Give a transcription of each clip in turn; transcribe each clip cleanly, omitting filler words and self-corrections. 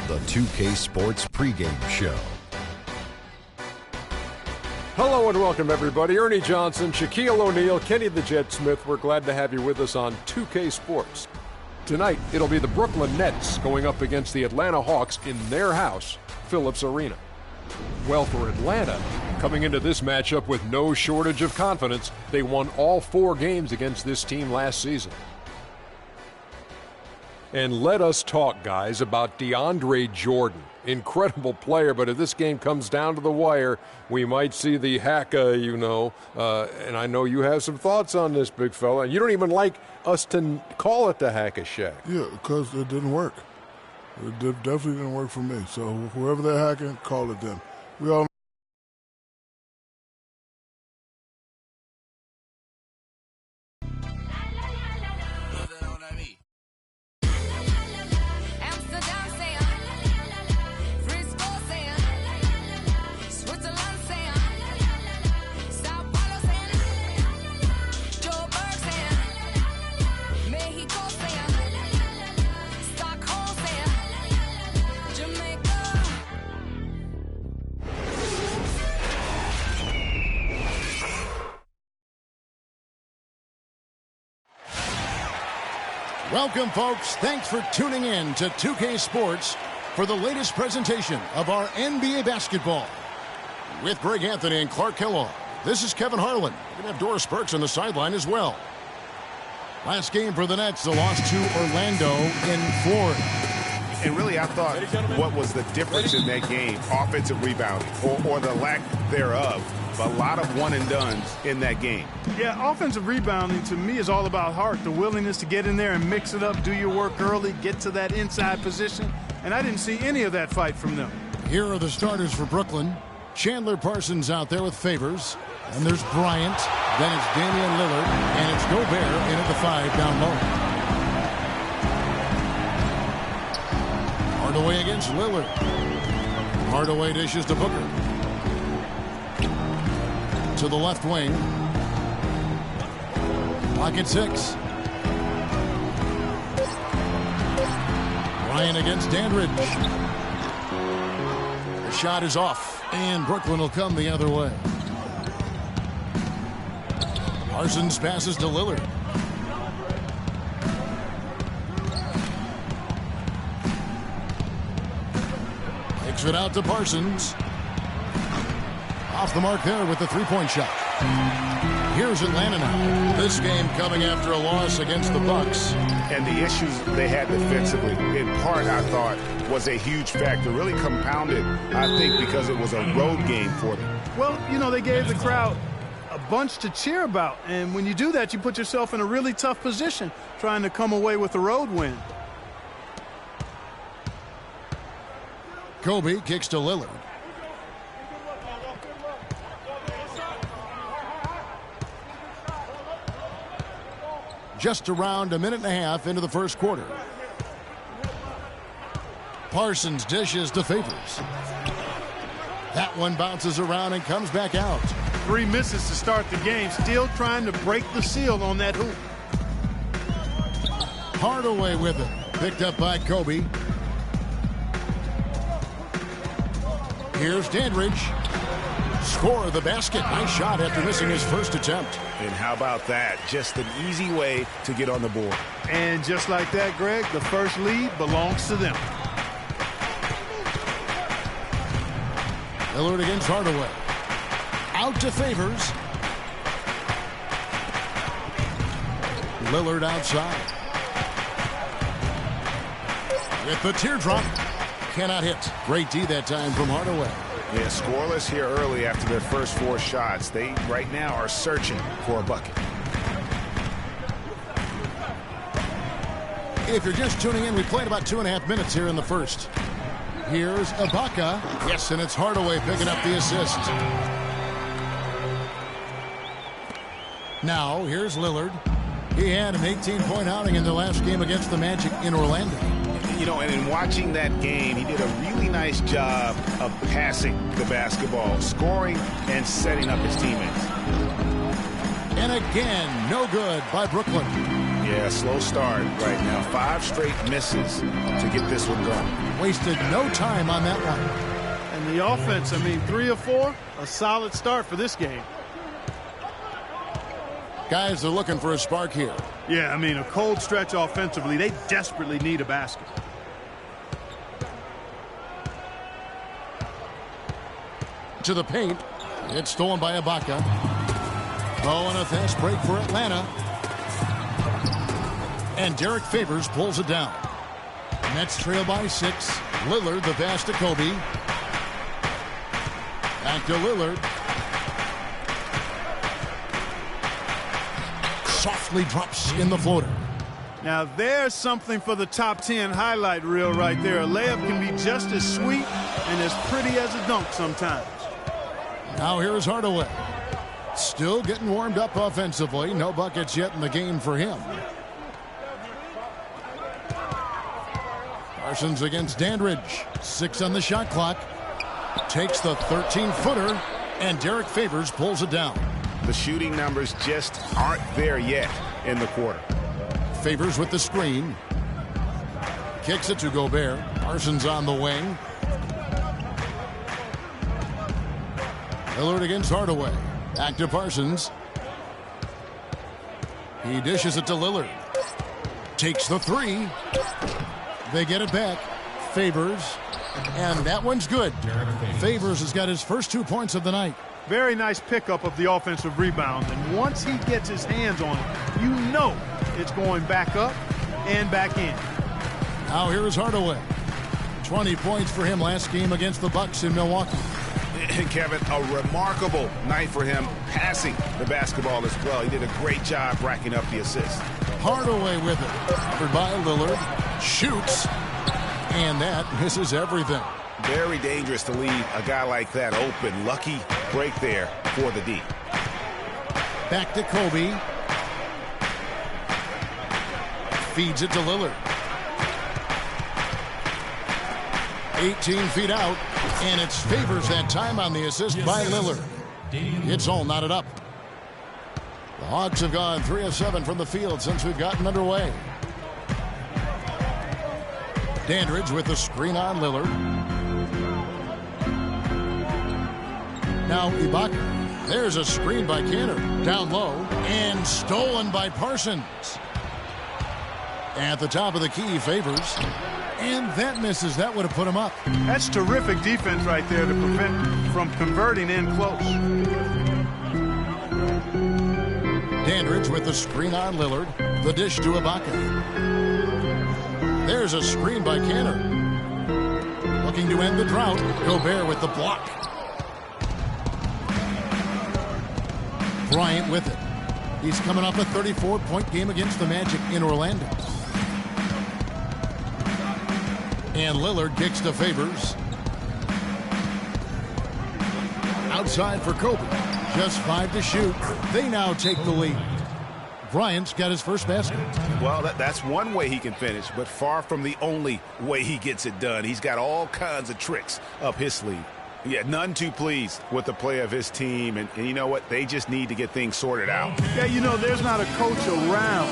the 2K Sports pregame show. Hello and welcome, everybody. Ernie Johnson, Shaquille O'Neal, Kenny the Jet Smith. We're glad to have you with us on 2K Sports. Tonight, it'll be the Brooklyn Nets going up against the Atlanta Hawks in their house, Phillips Arena. Well, for Atlanta, coming into this matchup with no shortage of confidence, they won all 4 games against this team last season. And let us talk, guys, about DeAndre Jordan. Incredible player, but if this game comes down to the wire, we might see the hacka, and I know you have some thoughts on this, big fella. And you don't even like us to call it the hack-a-shack. Yeah, because it didn't work. It definitely didn't work for me. So whoever they're hacking, call it them. We all Welcome, folks. Thanks for tuning in to 2K Sports for the latest presentation of our NBA basketball. With Greg Anthony and Clark Kellogg, this is Kevin Harlan. We're going to have Doris Burks on the sideline as well. Last game for the Nets, the loss to Orlando in Florida. And really, I thought what was the difference in that game, offensive rebounding, or the lack thereof. A lot of one-and-dones in that game. Yeah, offensive rebounding to me is all about heart, the willingness to get in there and mix it up, do your work early, get to that inside position, and I didn't see any of that fight from them. Here are the starters for Brooklyn. Chandler Parsons out there with Favors, and there's Bryant, then it's Damian Lillard, and it's Gobert in at the 5 down low. Hardaway against Lillard. Hardaway dishes to Booker. To the left wing. Pocket 6. Ryan against Dandridge. The shot is off, and Brooklyn will come the other way. Parsons passes to Lillard. Takes it out to Parsons. Off the mark there with the three-point shot. Here's Atlanta now. This game coming after a loss against the Bucks. And the issues they had defensively, in part, I thought, was a huge factor. Really compounded, I think, because it was a road game for them. Well, they gave the crowd a bunch to cheer about. And when you do that, you put yourself in a really tough position trying to come away with a road win. Kobe kicks to Lillard. Just around a minute and a half into the first quarter. Parsons dishes to Favors. That one bounces around and comes back out. 3 misses to start the game, still trying to break the seal on that hoop. Hardaway with it. Picked up by Kobe. Here's Dandridge. Score the basket. Nice shot after missing his first attempt. And how about that? Just an easy way to get on the board. And just like that, Greg, the first lead belongs to them. Lillard against Hardaway. Out to Favors. Lillard outside. With the teardrop. Cannot hit. Great D that time from Hardaway. Yeah, scoreless here early after their first 4 shots. They, right now, are searching for a bucket. If you're just tuning in, we played about 2.5 minutes here in the first. Here's Ibaka. Yes, and it's Hardaway picking up the assist. Now, here's Lillard. He had an 18-point outing in the last game against the Magic in Orlando. And in watching that game, he did a really nice job of passing the basketball, scoring, and setting up his teammates. And again, no good by Brooklyn. Yeah, slow start right now. 5 straight misses to get this one going. Wasted no time on that one. And the offense, I mean, 3 or 4, a solid start for this game. Guys are looking for a spark here. Yeah, I mean, a cold stretch offensively. They desperately need a basket. To the paint. It's stolen by Ibaka. Oh, and a fast break for Atlanta. And Derek Favors pulls it down. Nets trail by 6. Lillard, the pass to Kobe. Back to Lillard. Softly drops in the floater. Now, there's something for the top 10 highlight reel right there. A layup can be just as sweet and as pretty as a dunk sometimes. Now here's Hardaway. Still getting warmed up offensively. No buckets yet in the game for him. Parsons against Dandridge. 6 on the shot clock. Takes the 13-footer, and Derek Favors pulls it down. The shooting numbers just aren't there yet in the quarter. Favors with the screen. Kicks it to Gobert. Parsons on the wing. Lillard against Hardaway. Back to Parsons. He dishes it to Lillard. Takes the 3. They get it back. Favors. And that one's good. Favors has got his first 2 points of the night. Very nice pickup of the offensive rebound. And once he gets his hands on it, you know it's going back up and back in. Now here's Hardaway. 20 points for him last game against the Bucks in Milwaukee. And Kevin, a remarkable night for him passing the basketball as well. He did a great job racking up the assists. Hardaway with it. Covered by Lillard. Shoots. And that misses everything. Very dangerous to leave a guy like that open. Lucky break there for the D. Back to Kobe. Feeds it to Lillard. 18 feet out. And it's Favors that time on the assist by Lillard. It's all knotted up. The Hawks have gone 3 of 7 from the field since we've gotten underway. Dandridge with the screen on Lillard. Now Ibaka. There's a screen by Kanter. Down low. And stolen by Parsons. At the top of the key, Favors. And that misses. That would have put him up. That's terrific defense right there to prevent from converting in close. Dandridge with the screen on Lillard. The dish to Ibaka. There's a screen by Kanter. Looking to end the drought. Gobert with the block. Bryant with it. He's coming off a 34-point game against the Magic in Orlando. And Lillard kicks to Favors. Outside for Kobe. Just 5 to shoot. They now take the lead. Bryant's got his first basket. Well, that's one way he can finish, but far from the only way he gets it done. He's got all kinds of tricks up his sleeve. Yeah, none too pleased with the play of his team. And you know what? They just need to get things sorted out. Yeah, you know, there's not a coach around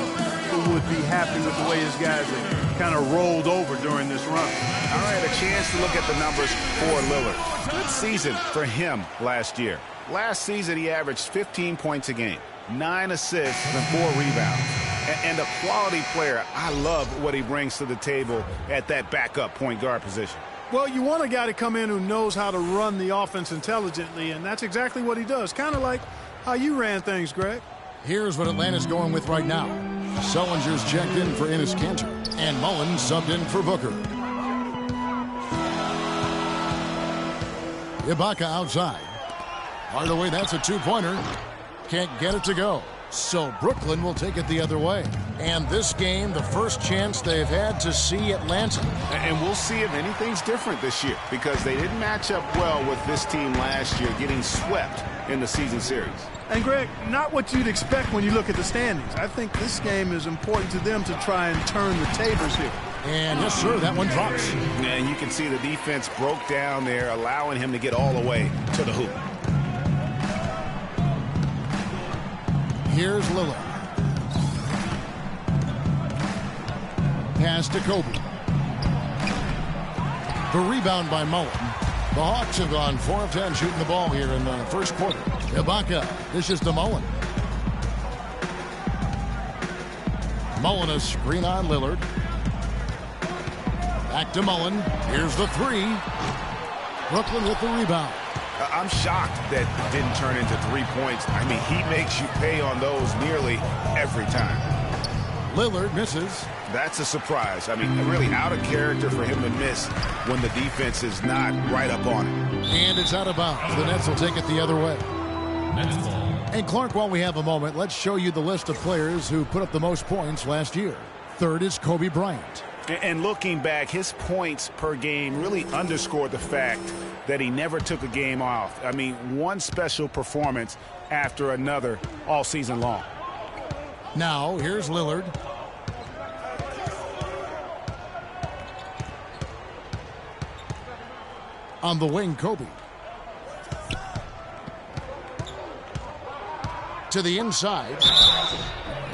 who would be happy with the way his guys have kind of rolled over during this run. All right, a chance to look at the numbers for Lillard. Good season for him last year. Last season, he averaged 15 points a game, 9 assists, and 4 rebounds. And a quality player. I love what he brings to the table at that backup point guard position. Well, you want a guy to come in who knows how to run the offense intelligently, and that's exactly what he does. Kind of like how you ran things, Greg. Here's what Atlanta's going with right now. Sullinger's checked in for Enes Kanter, and Mullins subbed in for Booker. Ibaka outside. Hardaway, that's a 2-pointer. Can't get it to go. So Brooklyn will take it the other way. And this game, the first chance they've had to see Atlanta. And we'll see if anything's different this year, because they didn't match up well with this team last year, getting swept in the season series. And, Greg, not what you'd expect when you look at the standings. I think this game is important to them to try and turn the tables here. And, yes, sir, that one drops. And you can see the defense broke down there, allowing him to get all the way to the hoop. Here's Lillard. pass to Kobe. The rebound by Mullen. The Hawks have gone 4 of 10 shooting the ball here in the first quarter. Ibaka dishes to Mullen. Mullen a screen on Lillard. Back to Mullen. Here's the three. Brooklyn with the rebound. I'm shocked that it didn't turn into 3 points. I mean, he makes you pay on those nearly every time. Lillard misses. That's a surprise. I mean, really out of character for him to miss when the defense is not right up on it. And it's out of bounds. The Nets will take it the other way. And Clark, while we have a moment, let's show you the list of players who put up the most points last year. Third is Kobe Bryant. And looking back, his points per game really underscored the fact that he never took a game off. I mean, one special performance after another all season long. Now, here's Lillard. On the wing, Kobe. To the inside.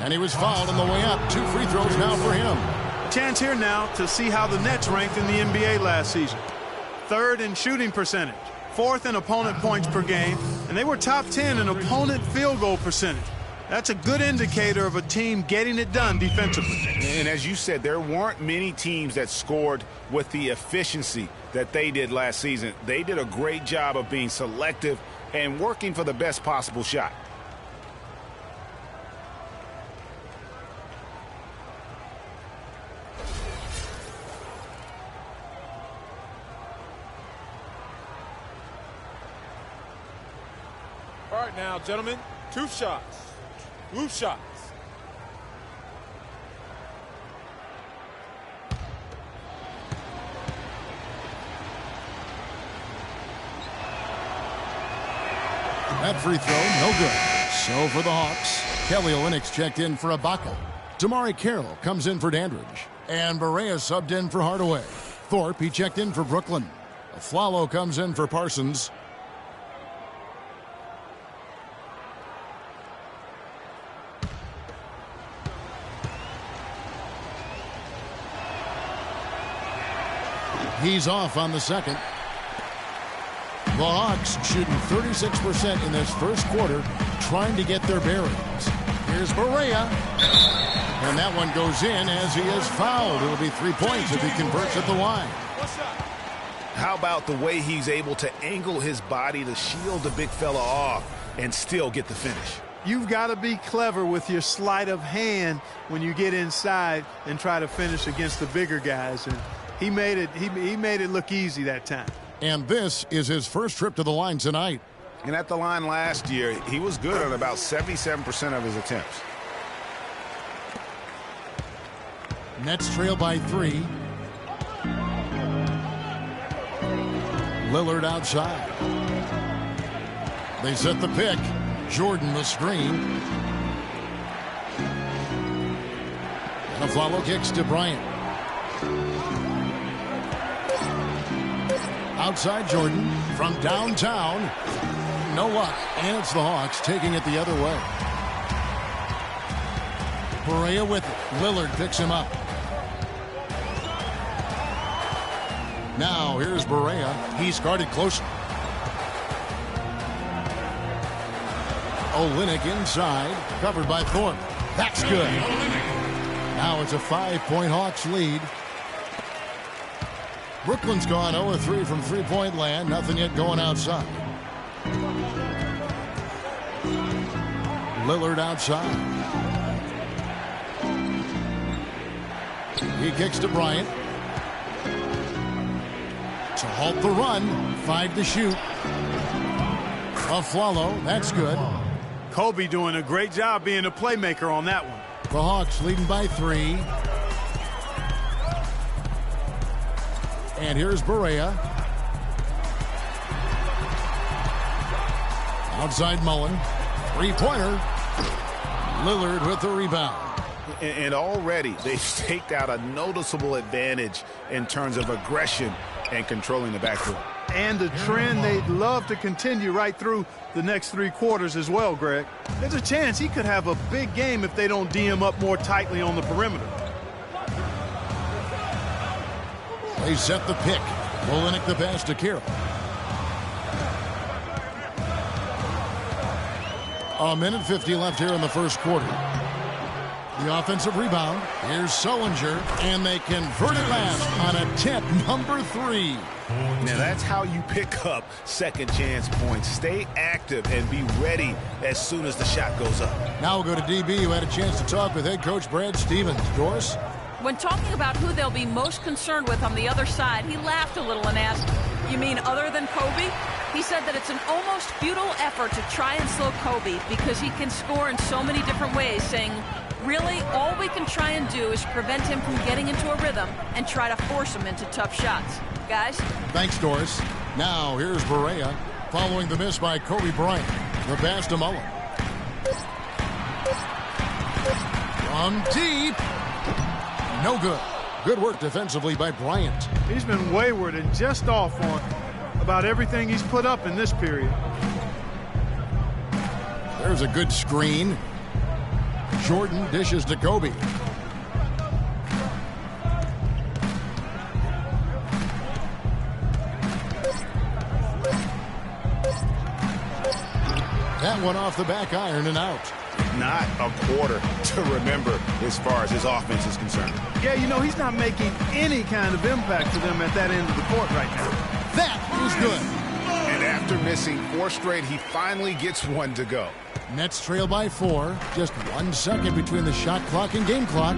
And he was fouled on the way up. 2 free throws now for him. Chance here now to see how the Nets ranked in the NBA last season. 3rd in shooting percentage, 4th in opponent points per game, and they were top 10 in opponent field goal percentage. That's a good indicator of a team getting it done defensively. And as you said, there weren't many teams that scored with the efficiency that they did last season. They did a great job of being selective and working for the best possible shot. All right now, gentlemen, 2 shots. Blue shots. That free throw, no good. So for the Hawks, Kelly Olynyk checked in for Ibaka. Damari Carroll comes in for Dandridge. And Barea subbed in for Hardaway. Thorpe, he checked in for Brooklyn. Afflalo comes in for Parsons. He's off on the second. The Hawks shooting 36% in this first quarter, trying to get their bearings. Here's Barea. And that one goes in as he is fouled. It'll be 3 points if he converts at the line. How about the way he's able to angle his body to shield the big fella off and still get the finish? You've got to be clever with your sleight of hand when you get inside and try to finish against the bigger guys. And he made it look easy that time. And this is his first trip to the line tonight. And at the line last year, he was good on about 77% of his attempts. Nets trail by 3. Lillard outside. They set the pick. Jordan the screen. And Afflalo kicks to Bryant. Outside Jordan from downtown. No luck. And it's the Hawks taking it the other way. Barea with it. Lillard picks him up. Now here's Barea. He's guarded closely. Olynyk inside. Covered by Thorpe. That's good. Now it's a 5-point Hawks lead. Brooklyn's gone 0-3 from three-point land. Nothing yet going outside. Lillard outside. He kicks to Bryant. To halt the run. 5 to shoot. Afflalo, that's good. Kobe doing a great job being a playmaker on that one. The Hawks leading by 3. And here's Barea. Outside Mullen. 3-pointer. Lillard with the rebound. And already they've staked out a noticeable advantage in terms of aggression and controlling the backcourt. And the trend they'd love to continue right through the next 3 quarters as well, Greg. There's a chance he could have a big game if they don't D him up more tightly on the perimeter. They set the pick. Olynyk the pass to Carroll. A minute 50 left here in the first quarter. The offensive rebound. Here's Sullinger, and they convert it last on attempt number 3. Now that's how you pick up second chance points. Stay active and be ready as soon as the shot goes up. Now we'll go to DB, who had a chance to talk with head coach Brad Stevens. Doris? When talking about who they'll be most concerned with on the other side, he laughed a little and asked, "You mean other than Kobe?" He said that it's an almost futile effort to try and slow Kobe because he can score in so many different ways, saying, really, all we can try and do is prevent him from getting into a rhythm and try to force him into tough shots. Guys? Thanks, Doris. Now, here's Barea following the miss by Kobe Bryant. The pass to Mullen. From deep. No good. Good work defensively by Bryant. He's been wayward and just off on about everything he's put up in this period. There's a good screen. Jordan dishes to Kobe. That one off the back iron and out. Not a quarter to remember as far as his offense is concerned. Yeah, you know, he's not making any kind of impact to them at that end of the court right now. That is good. And after missing 4 straight, he finally gets one to go. Nets trail by 4. Just 1 second between the shot clock and game clock.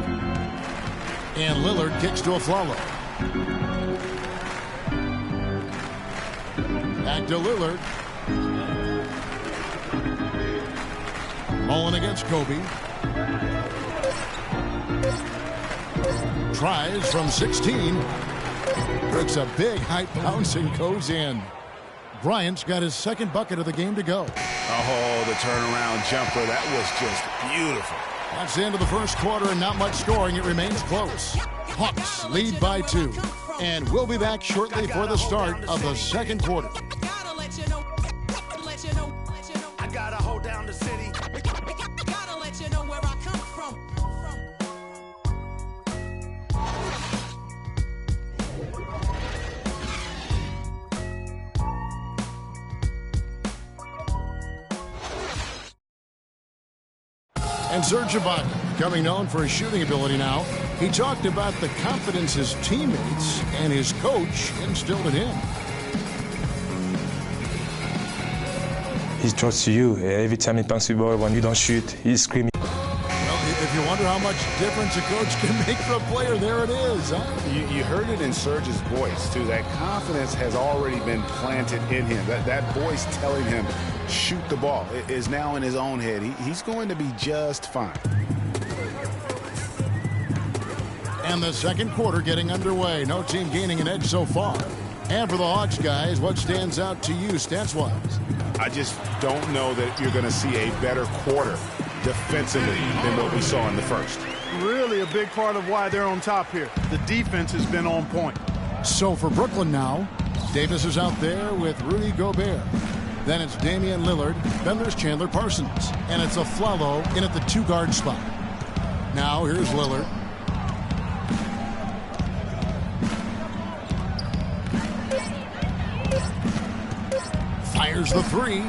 And Lillard kicks to Afflalo. Back to Lillard. Mullen against Kobe. Tries from 16. Brooks a big height bounce and goes in. Bryant's got his second bucket of the game to go. Oh, the turnaround jumper. That was just beautiful. That's the end of the first quarter and not much scoring. It remains close. Hawks lead by 2. And we'll be back shortly for the start of the second quarter. I gotta hold down the city. Gotta let you know where I come from. And Serge Ibaka, becoming known for his shooting ability now, he talked about the confidence his teammates and his coach instilled in him. He trusts you. Every time he punts the ball, when you don't shoot, he's screaming. Well, if you wonder how much difference a coach can make for a player, there it is. Huh? You heard it in Serge's voice, too. That confidence has already been planted in him. That voice telling him, shoot the ball, is now in his own head. He's going to be just fine. And the second quarter getting underway. No team gaining an edge so far. And for the Hawks, guys, what stands out to you stats-wise? I just don't know that you're going to see a better quarter defensively than what we saw in the first. Really a big part of why they're on top here. The defense has been on point. So for Brooklyn now, Davis is out there with Rudy Gobert. Then it's Damian Lillard. Then there's Chandler Parsons. And it's Afflalo in at the 2-guard spot. Now here's Lillard. Fires the 3.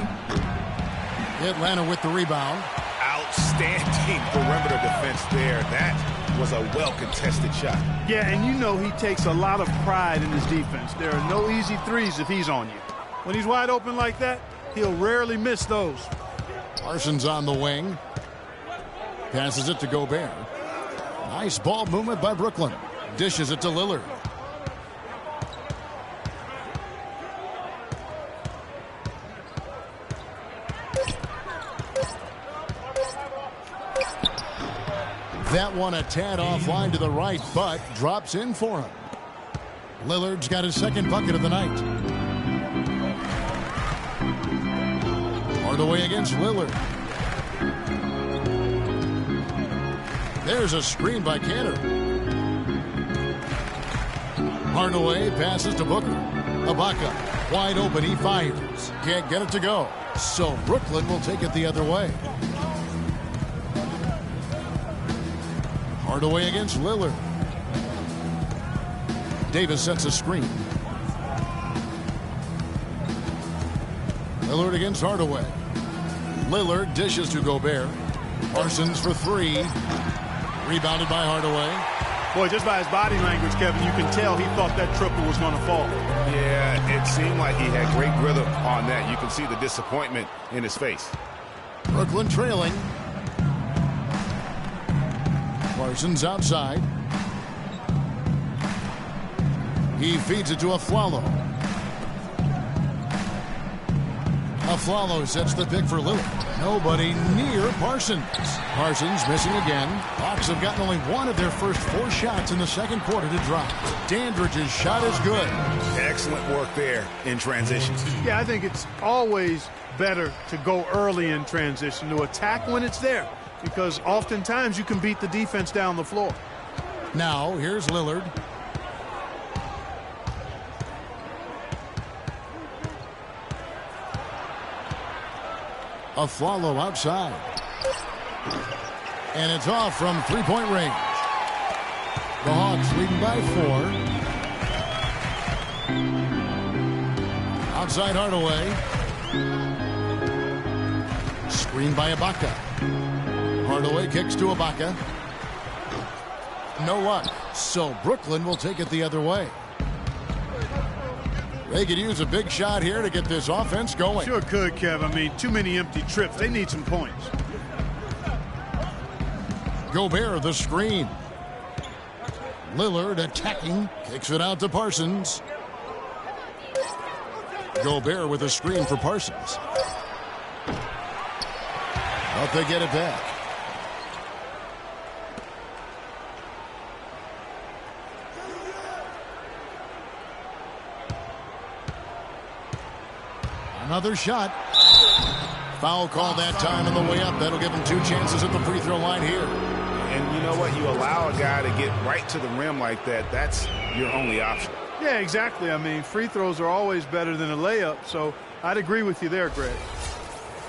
Atlanta with the rebound. Outstanding perimeter defense there. That was a well-contested shot. Yeah, and you know he takes a lot of pride in his defense. There are no easy threes if he's on you. When he's wide open like that, he'll rarely miss those. Parsons on the wing. Passes it to Gobert. Nice ball movement by Brooklyn. Dishes it to Lillard. That one a tad offline to the right, but drops in for him. Lillard's got his second bucket of the night. Hardaway against Lillard. There's a screen by Cantor. Hardaway passes to Booker. Ibaka wide open, he fires. Can't get it to go. So Brooklyn will take it the other way. Hardaway against Lillard. Davis sets a screen. Lillard against Hardaway. Lillard dishes to Gobert. Parsons for three. Rebounded by Hardaway. Boy, just by his body language, Kevin, you can tell he thought that triple was going to fall. Yeah, it seemed like he had great rhythm on that. You can see the disappointment in his face. Brooklyn trailing. Parsons outside. He feeds it to Afflalo. Afflalo sets the pick for Lillard. Nobody near Parsons. Parsons missing again. Hawks have gotten only one of their first 4 shots in the second quarter to drop. Dandridge's shot is good. Excellent work there in transition. Yeah, I think it's always better to go early in transition, to attack when it's there, because oftentimes you can beat the defense down the floor. Now, here's Lillard. Afflalo outside. And it's off from three-point range. The Hawks leading by 4. Outside Hardaway. Screen by Ibaka. Hardaway kicks to Ibaka. No luck. So Brooklyn will take it the other way. They could use a big shot here to get this offense going. Sure could, Kev. I mean, too many empty trips. They need some points. Gobert the screen. Lillard attacking. Kicks it out to Parsons. Gobert with a screen for Parsons. But they get it back. Another shot. Foul call that time on the way up. That'll give him 2 chances at the free throw line here. And you know what? You allow a guy to get right to the rim like that. That's your only option. Yeah, exactly. I mean, free throws are always better than a layup, so I'd agree with you there, Greg.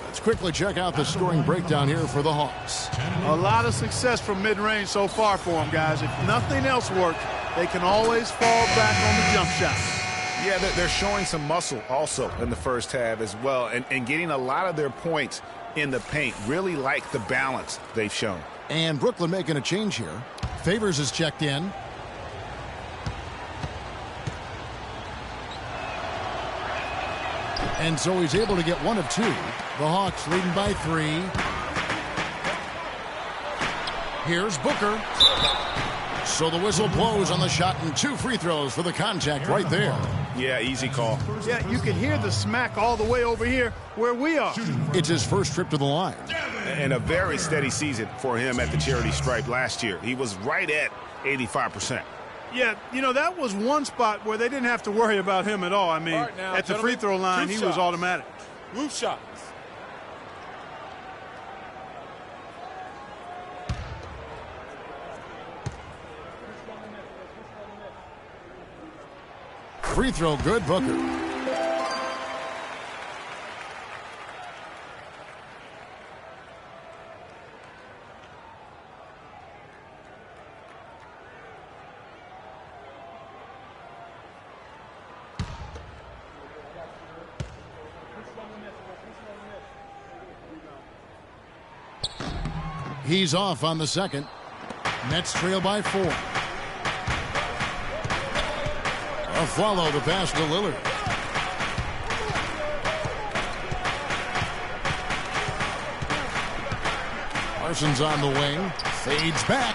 Let's quickly check out the scoring breakdown here for the Hawks. A lot of success from mid-range so far for them, guys. If nothing else works, they can always fall back on the jump shot. Yeah, they're showing some muscle also in the first half as well, and getting a lot of their points in the paint. Really like the balance they've shown. And Brooklyn making a change here. Favors is checked in. And so he's able to get 1 of 2. The Hawks leading by 3. Here's Booker. So the whistle blows on the shot and 2 free throws for the contact right there. Yeah, easy call. Yeah, you can hear the smack all the way over here where we are. It's his first trip to the line. And a very steady season for him at the charity stripe last year. He was right at 85%. Yeah, you know, that was one spot where they didn't have to worry about him at all. I mean, now, at the free throw line, he was automatic. Roof shots. Free throw good, Booker. He's off on the second. Nets trail by 4. Follow the pass to Lillard. Parsons on the wing. Fades back.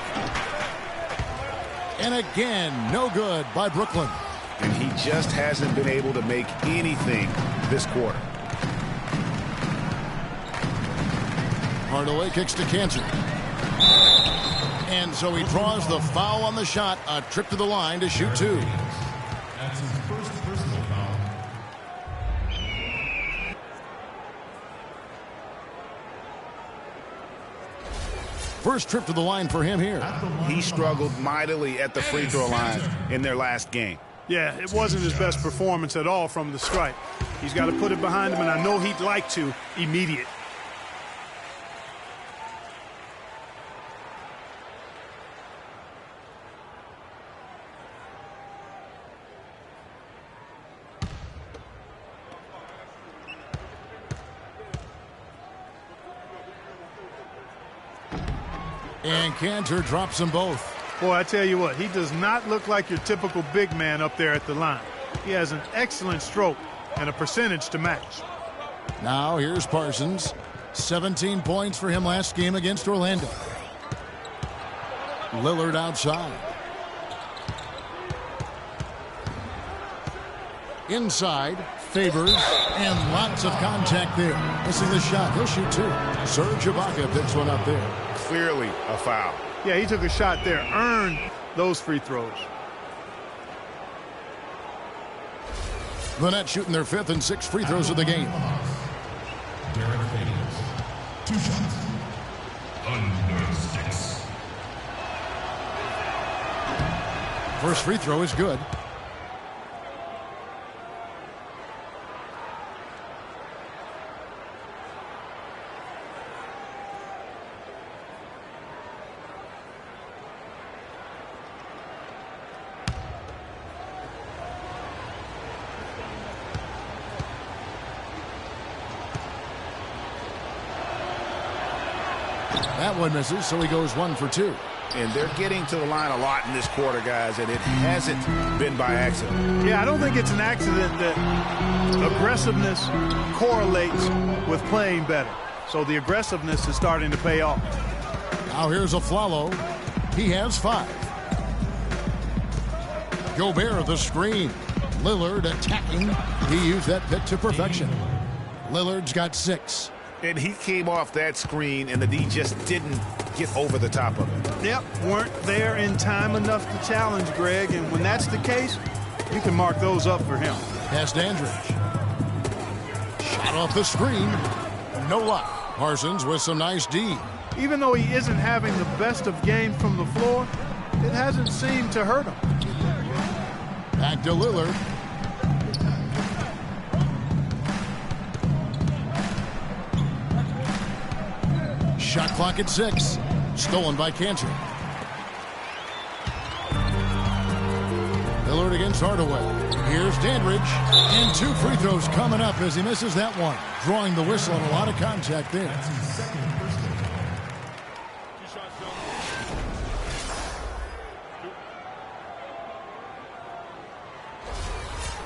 And again, no good by Brooklyn. And he just hasn't been able to make anything this quarter. Hardaway kicks to Cantor. And so he draws the foul on the shot. A trip to the line to shoot 2. That's his first personal foul. First trip to the line for him here. He struggled mightily at the free throw line in their last game. Yeah, it wasn't his best performance at all from the stripe. He's got to put it behind him, and I know he'd like to immediate. And Kanter drops them both. Boy, I tell you what, he does not look like your typical big man up there at the line. He has an excellent stroke and a percentage to match. Now here's Parsons. 17 points for him last game against Orlando. Lillard outside. Inside, Favors, and lots of contact there. Missing the shot. He'll shoot two. Serge Ibaka picks one up there. Clearly a foul. Yeah, he took a shot there. Earned those free throws. The Nets shooting their 5th and 6th free throws of the game. Derek Favors. 2 shots. Under 6. First free throw is good. That one misses, so he goes 1 for 2. And they're getting to the line a lot in this quarter, guys, and it hasn't been by accident. Yeah, I don't think it's an accident that aggressiveness correlates with playing better. So the aggressiveness is starting to pay off. Now here's Afflalo. He has 5. Gobert the screen. Lillard attacking. He used that pick to perfection. Lillard's got 6. And he came off that screen, and the D just didn't get over the top of it. Yep, weren't there in time enough to challenge Greg, and when that's the case, you can mark those up for him. Pass Dandridge. Shot off the screen. No luck. Parsons with some nice D. Even though he isn't having the best of games from the floor, it hasn't seemed to hurt him. Back to Lillard. Shot clock at 6. Stolen by Kanter. Lillard against Hardaway. Here's Dandridge. And 2 free throws coming up as he misses that one. Drawing the whistle and a lot of contact there.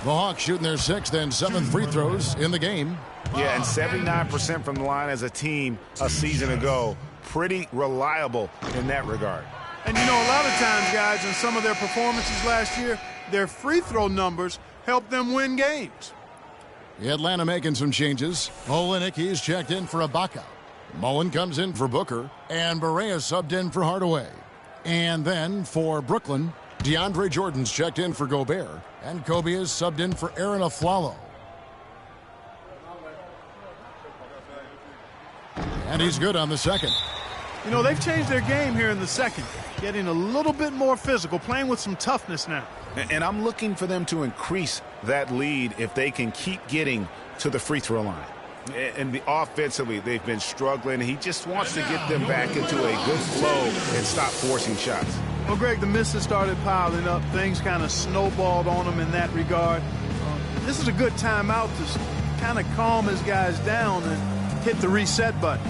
The Hawks shooting their 6th and 7th free throws in the game. Yeah, and 79% from the line as a team a season ago. Pretty reliable in that regard. And you know, a lot of times, guys, in some of their performances last year, their free throw numbers helped them win games. Atlanta making some changes. Olynyk, he's checked in for Ibaka. Mullen comes in for Booker. And Barea subbed in for Hardaway. And then for Brooklyn, DeAndre Jordan's checked in for Gobert. And Kobe is subbed in for Aaron Afflalo. And he's good on the second. You know, they've changed their game here in the second, getting a little bit more physical, playing with some toughness now. And I'm looking for them to increase that lead if they can keep getting to the free throw line. And offensively, they've been struggling. He just wants to get them back into a good flow and stop forcing shots. Well, Greg, the misses started piling up. Things kind of snowballed on him in that regard. This is a good timeout to kind of calm his guys down and hit the reset button.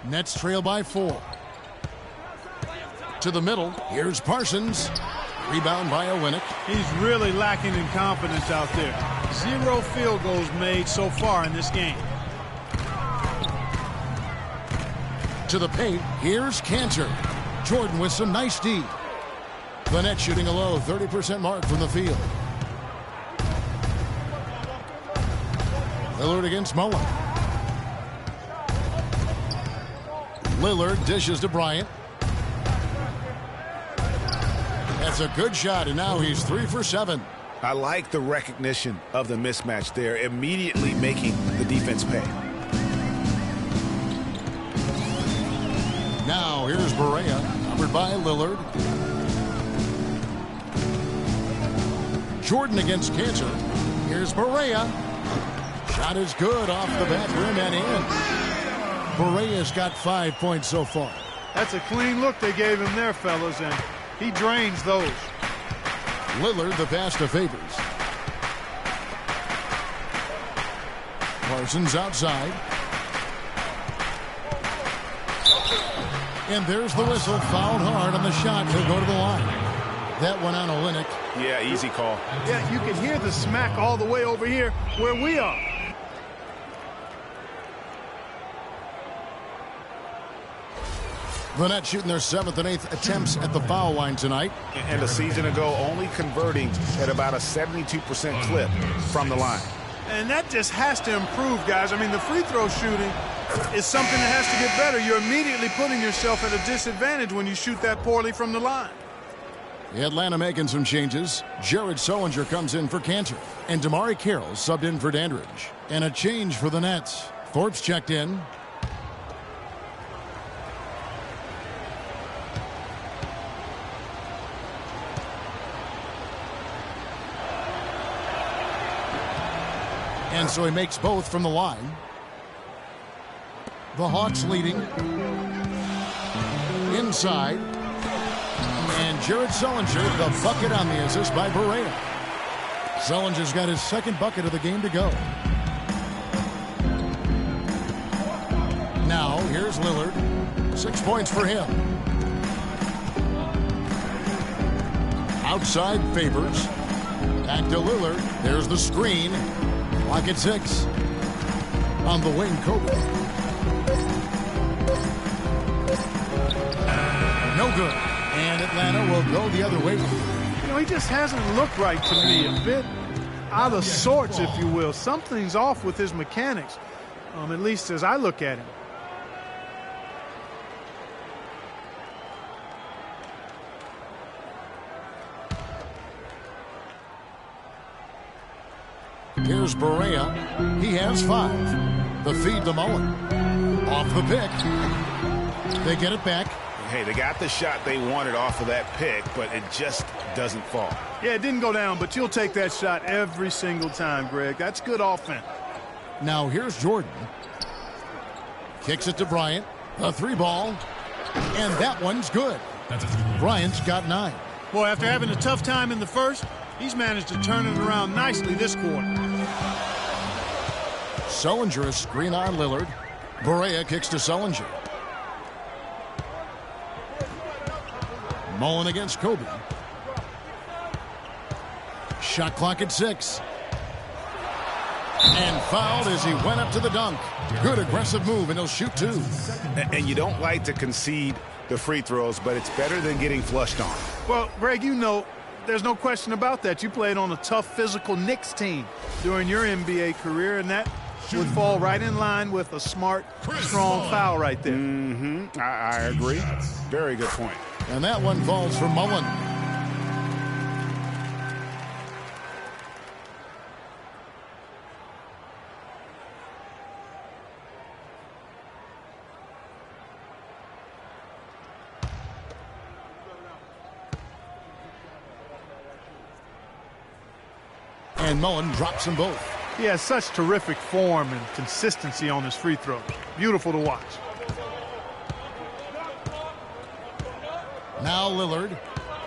Nets trail by 4. To the middle. Here's Parsons. Rebound by Olynyk. He's really lacking in confidence out there. 0 field goals made so far in this game. To the paint. Here's Kanter. Jordan with some nice D. The Nets shooting a low 30% mark from the field. Lillard against Mullen. Lillard dishes to Bryant. That's a good shot, and now he's 3 for 7. I like the recognition of the mismatch there, immediately making the defense pay. Now here's Barea, covered by Lillard. Jordan against Cantor. Here's Barea. Shot is good off the back rim and in. Barea's got 5 points so far. That's a clean look they gave him there, fellas, and he drains those. Lillard the pass to Favors. Parsons outside. And there's the whistle. Fouled hard on the shot. He'll go to the line. That one on Olynyk. Yeah, easy call. Yeah, you can hear the smack all the way over here where we are. The Nets shooting their 7th and 8th attempts at the foul line tonight. And a season ago, only converting at about a 72% clip from the line. And that just has to improve, guys. I mean, the free throw shooting is something that has to get better. You're immediately putting yourself at a disadvantage when you shoot that poorly from the line. Atlanta making some changes. Jared Sullinger comes in for Cantor. And Damari Carroll subbed in for Dandridge. And a change for the Nets. Thorpe's checked in. And so he makes both from the line. The Hawks leading. Inside. And Jared Sullinger, the bucket on the assist by Barea. Sullinger's got his 2nd bucket of the game to go. Now, here's Lillard. 6 points for him. Outside Favors. Back to Lillard. There's the screen. Clock at 6. On the wing, Kobe. No good. And Atlanta will go the other way. You know, he just hasn't looked right to me. A bit out of sorts, if you will. Something's off with his mechanics, at least as I look at him. Here's Barea. He has 5. The feed to Mullen. Off the pick. They get it back. Hey, they got the shot they wanted off of that pick, but it just doesn't fall. Yeah, it didn't go down, but you'll take that shot every single time, Greg. That's good offense. Now here's Jordan. Kicks it to Bryant. A 3-ball. And that one's good. Bryant's got 9. Well, after having a tough time in the first, he's managed to turn it around nicely this quarter. Sullinger, a screen on Lillard. Barea kicks to Sullinger. Mullen against Kobe. Shot clock at 6. And fouled as he went up to the dunk. Good aggressive move, and he'll shoot 2. And you don't like to concede the free throws, but it's better than getting flushed on. Well, Greg, you know, there's no question about that. You played on a tough physical Knicks team during your NBA career, and that would fall right in line with a smart, strong foul right there. Mm-hmm. I agree. Very good point. And that one falls for Mullen. And Mullen drops them both. He has such terrific form and consistency on his free throws. Beautiful to watch. Now Lillard.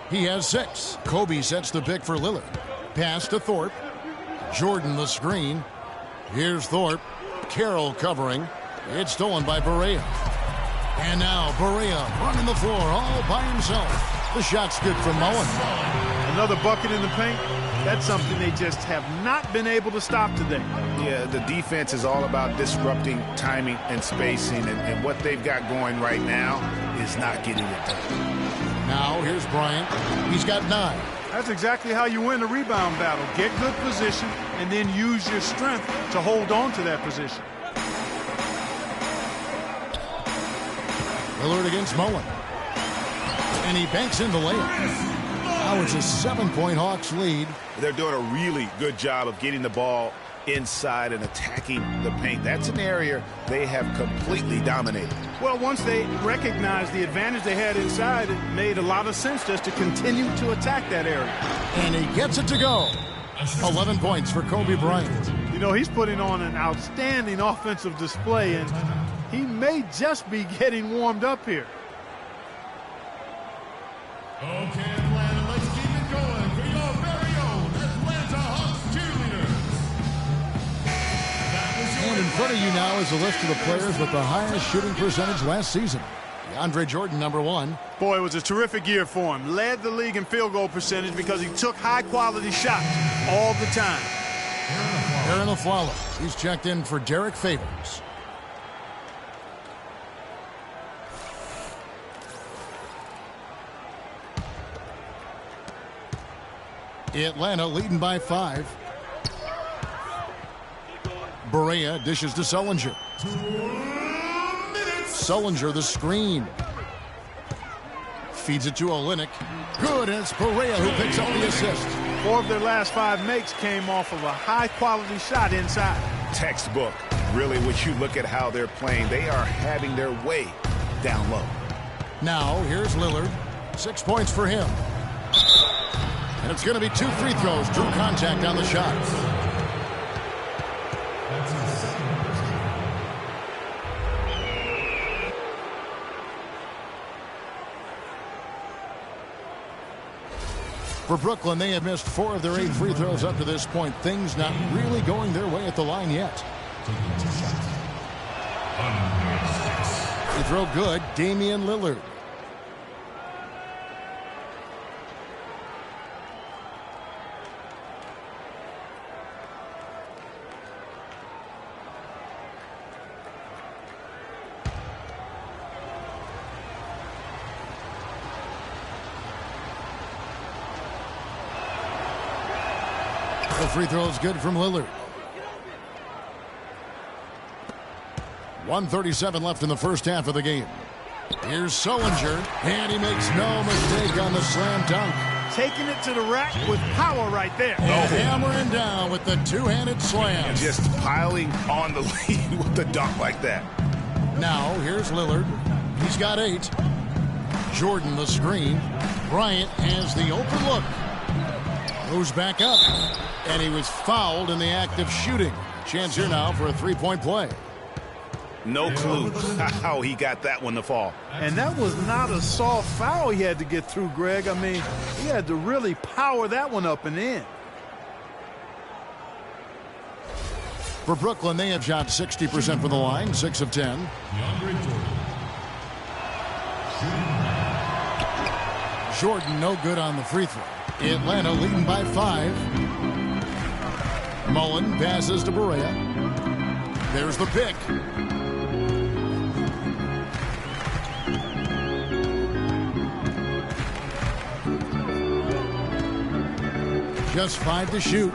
He has 6. Kobe sets the pick for Lillard. Pass to Thorpe. Jordan the screen. Here's Thorpe. Carroll covering. It's stolen by Barea. And now Barea running the floor all by himself. The shot's good from Mullen. Another bucket in the paint. That's something they just have not been able to stop today. Yeah, the defense is all about disrupting timing and spacing, and what they've got going right now is not getting it done. Now here's Bryant. He's got 9. That's exactly how you win a rebound battle. Get good position and then use your strength to hold on to that position. Lillard against Mullen. And he banks in the layup. Now it's a 7-point Hawks lead. They're doing a really good job of getting the ball inside and attacking the paint. That's an area they have completely dominated. Well, once they recognized the advantage they had inside, it made a lot of sense just to continue to attack that area. And he gets it to go. 11 points for Kobe Bryant. You know, he's putting on an outstanding offensive display, and he may just be getting warmed up here. Okay, Atlanta, let's keep it going for your very own Atlanta Hawks cheerleaders. And in front of you now is a list of the players with the highest shooting percentage last season. DeAndre Jordan, number 1. Boy, it was a terrific year for him. Led the league in field goal percentage because he took high-quality shots all the time. Aaron Aflalo, he's checked in for Derek Favors. Atlanta leading by 5. Barea dishes to Sullinger. Sullinger the screen. Feeds it to Olynyk. Good, and it's Barea who picks up the assist. 4 of their last 5 makes came off of a high-quality shot inside. Textbook. Really, when you look at how they're playing, they are having their way down low. Now, here's Lillard. 6 points for him. And it's going to be 2 free throws. Drew contact on the shot. For Brooklyn, they have missed 4 of their 8 free throws up to this point. Things not really going their way at the line yet. Free throw good. Damian Lillard. The free throw is good from Lillard. 1:37 left in the first half of the game. Here's Sullinger, and he makes no mistake on the slam dunk. Taking it to the rack with power right there. And hammering down with the two-handed slam. And just piling on the lead with the dunk like that. Now, here's Lillard. He's got 8. Jordan the screen. Bryant has the open look. Moves back up. And he was fouled in the act of shooting. Chance here now for a 3-point play. No clue how he got that one to fall. And that was not a soft foul he had to get through, Greg. I mean, he had to really power that one up and in. For Brooklyn, they have shot 60% from the line, 6 of 10. Jordan no good on the free throw. Atlanta leading by 5. Mullen passes to Barea. There's the pick. Just 5 to shoot.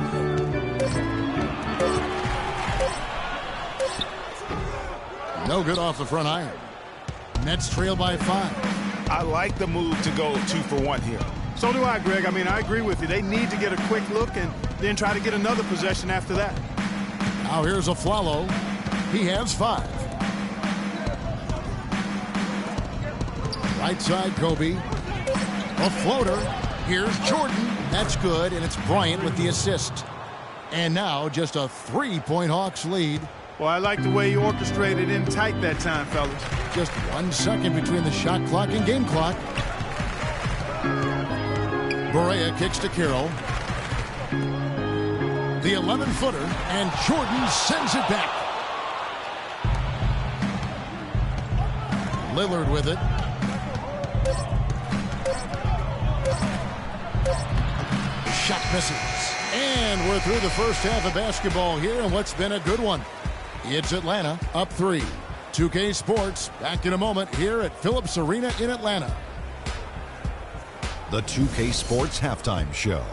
No good off the front iron. Nets trail by 5. I like the move to go 2 for 1 here. So do I, Greg. I mean, I agree with you. They need to get a quick look and then try to get another possession after that. Now here's Aflalo. He has 5. Right side, Kobe. A floater. Here's Jordan. That's good, and it's Bryant with the assist. And now just a 3-point Hawks lead. Well, I like the way he orchestrated in tight that time, fellas. Just 1 second between the shot clock and game clock. Barea kicks to Carroll. The 11-footer, and Jordan sends it back. Lillard with it. Shot misses. And we're through the first half of basketball here, and what's been a good one. It's Atlanta up 3. 2K Sports back in a moment here at Phillips Arena in Atlanta. The 2K Sports Halftime Show.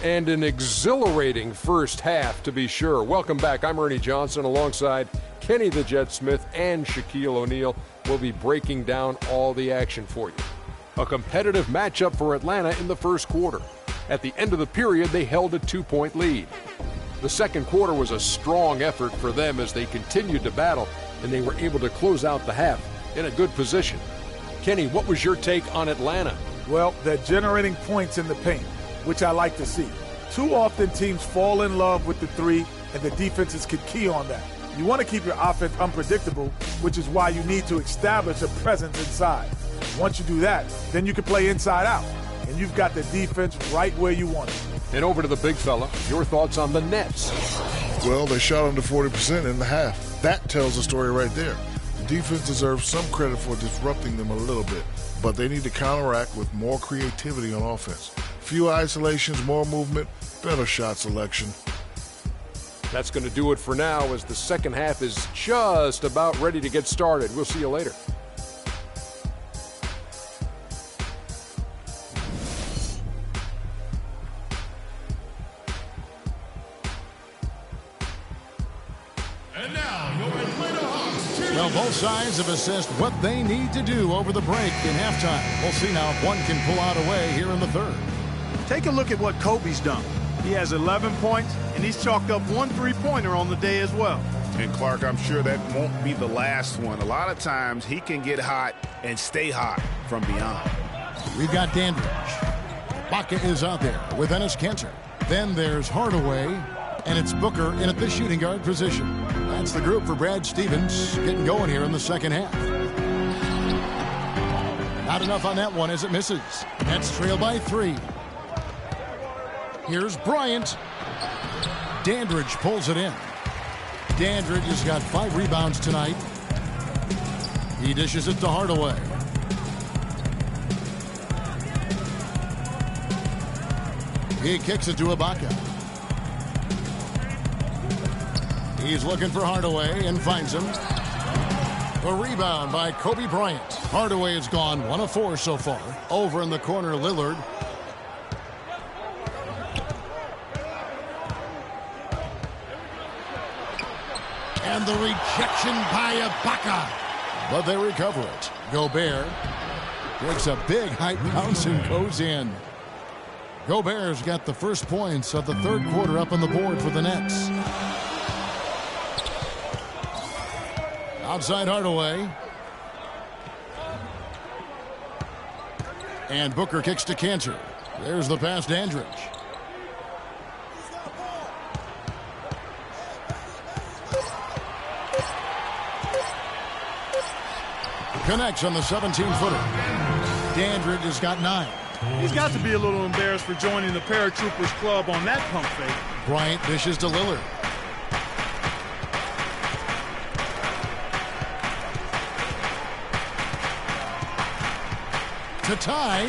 And an exhilarating first half, to be sure. Welcome back. I'm Ernie Johnson alongside Kenny the Jet Smith and Shaquille O'Neal. We'll be breaking down all the action for you. A competitive matchup for Atlanta in the first quarter. At the end of the period, they held a 2-point lead. The second quarter was a strong effort for them as they continued to battle, and they were able to close out the half in a good position. Kenny, what was your take on Atlanta? Well, they're generating points in the paint, which I like to see. Too often teams fall in love with the three, and the defenses can key on that. You want to keep your offense unpredictable, which is why you need to establish a presence inside. Once you do that, then you can play inside out, and you've got the defense right where you want it. And over to the big fella, your thoughts on the Nets? Well, they shot under 40% in the half. That tells the story right there. The defense deserves some credit for disrupting them a little bit, but they need to counteract with more creativity on offense. Few isolations, more movement, better shot selection. That's going to do it for now as the second half is just about ready to get started. We'll see you later. And now, your Atlanta Hawks. Well, both sides have assessed what they need to do over the break in halftime. We'll see now if one can pull out a way here in the third. Take a look at what Kobe's done. He has 11 points, and he's chalked up one three-pointer on the day as well. And Clark, I'm sure that won't be the last one. A lot of times he can get hot and stay hot from beyond. We've got Dandridge. Baca is out there with Enes Kanter. Then there's Hardaway, and it's Booker in at the shooting guard position. That's the group for Brad Stevens getting going here in the second half. Not enough on that one as it misses. Nets trail by 3. Here's Bryant. Dandridge pulls it in. Dandridge has got 5 rebounds tonight. He dishes it to Hardaway. He kicks it to Ibaka. He's looking for Hardaway and finds him. A rebound by Kobe Bryant. Hardaway has gone 1 of 4 so far. Over in the corner, Lillard. And the rejection by Ibaka. But they recover it. Gobert takes a big height bounce and goes in. Gobert's got the first points of the third quarter up on the board for the Nets. Outside Hardaway. And Booker kicks to Kanter. There's the pass to Dandridge. Connects on the 17-footer. Dandridge has got 9. He's got to be a little embarrassed for joining the Paratroopers club on that pump fake. Bryant dishes to Lillard. To tie.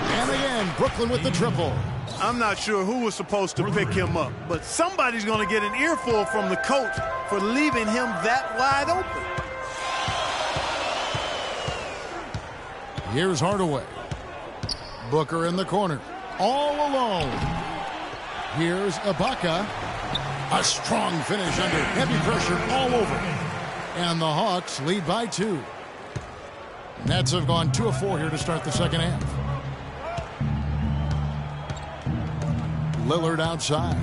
And again, Brooklyn with the triple. I'm not sure who was supposed to pick him up, but somebody's going to get an earful from the coach for leaving him that wide open. Here's Hardaway. Booker in the corner. All alone. Here's Ibaka. A strong finish under heavy pressure all over. And the Hawks lead by 2. Nets have gone 2 of 4 here to start the second half. Lillard outside.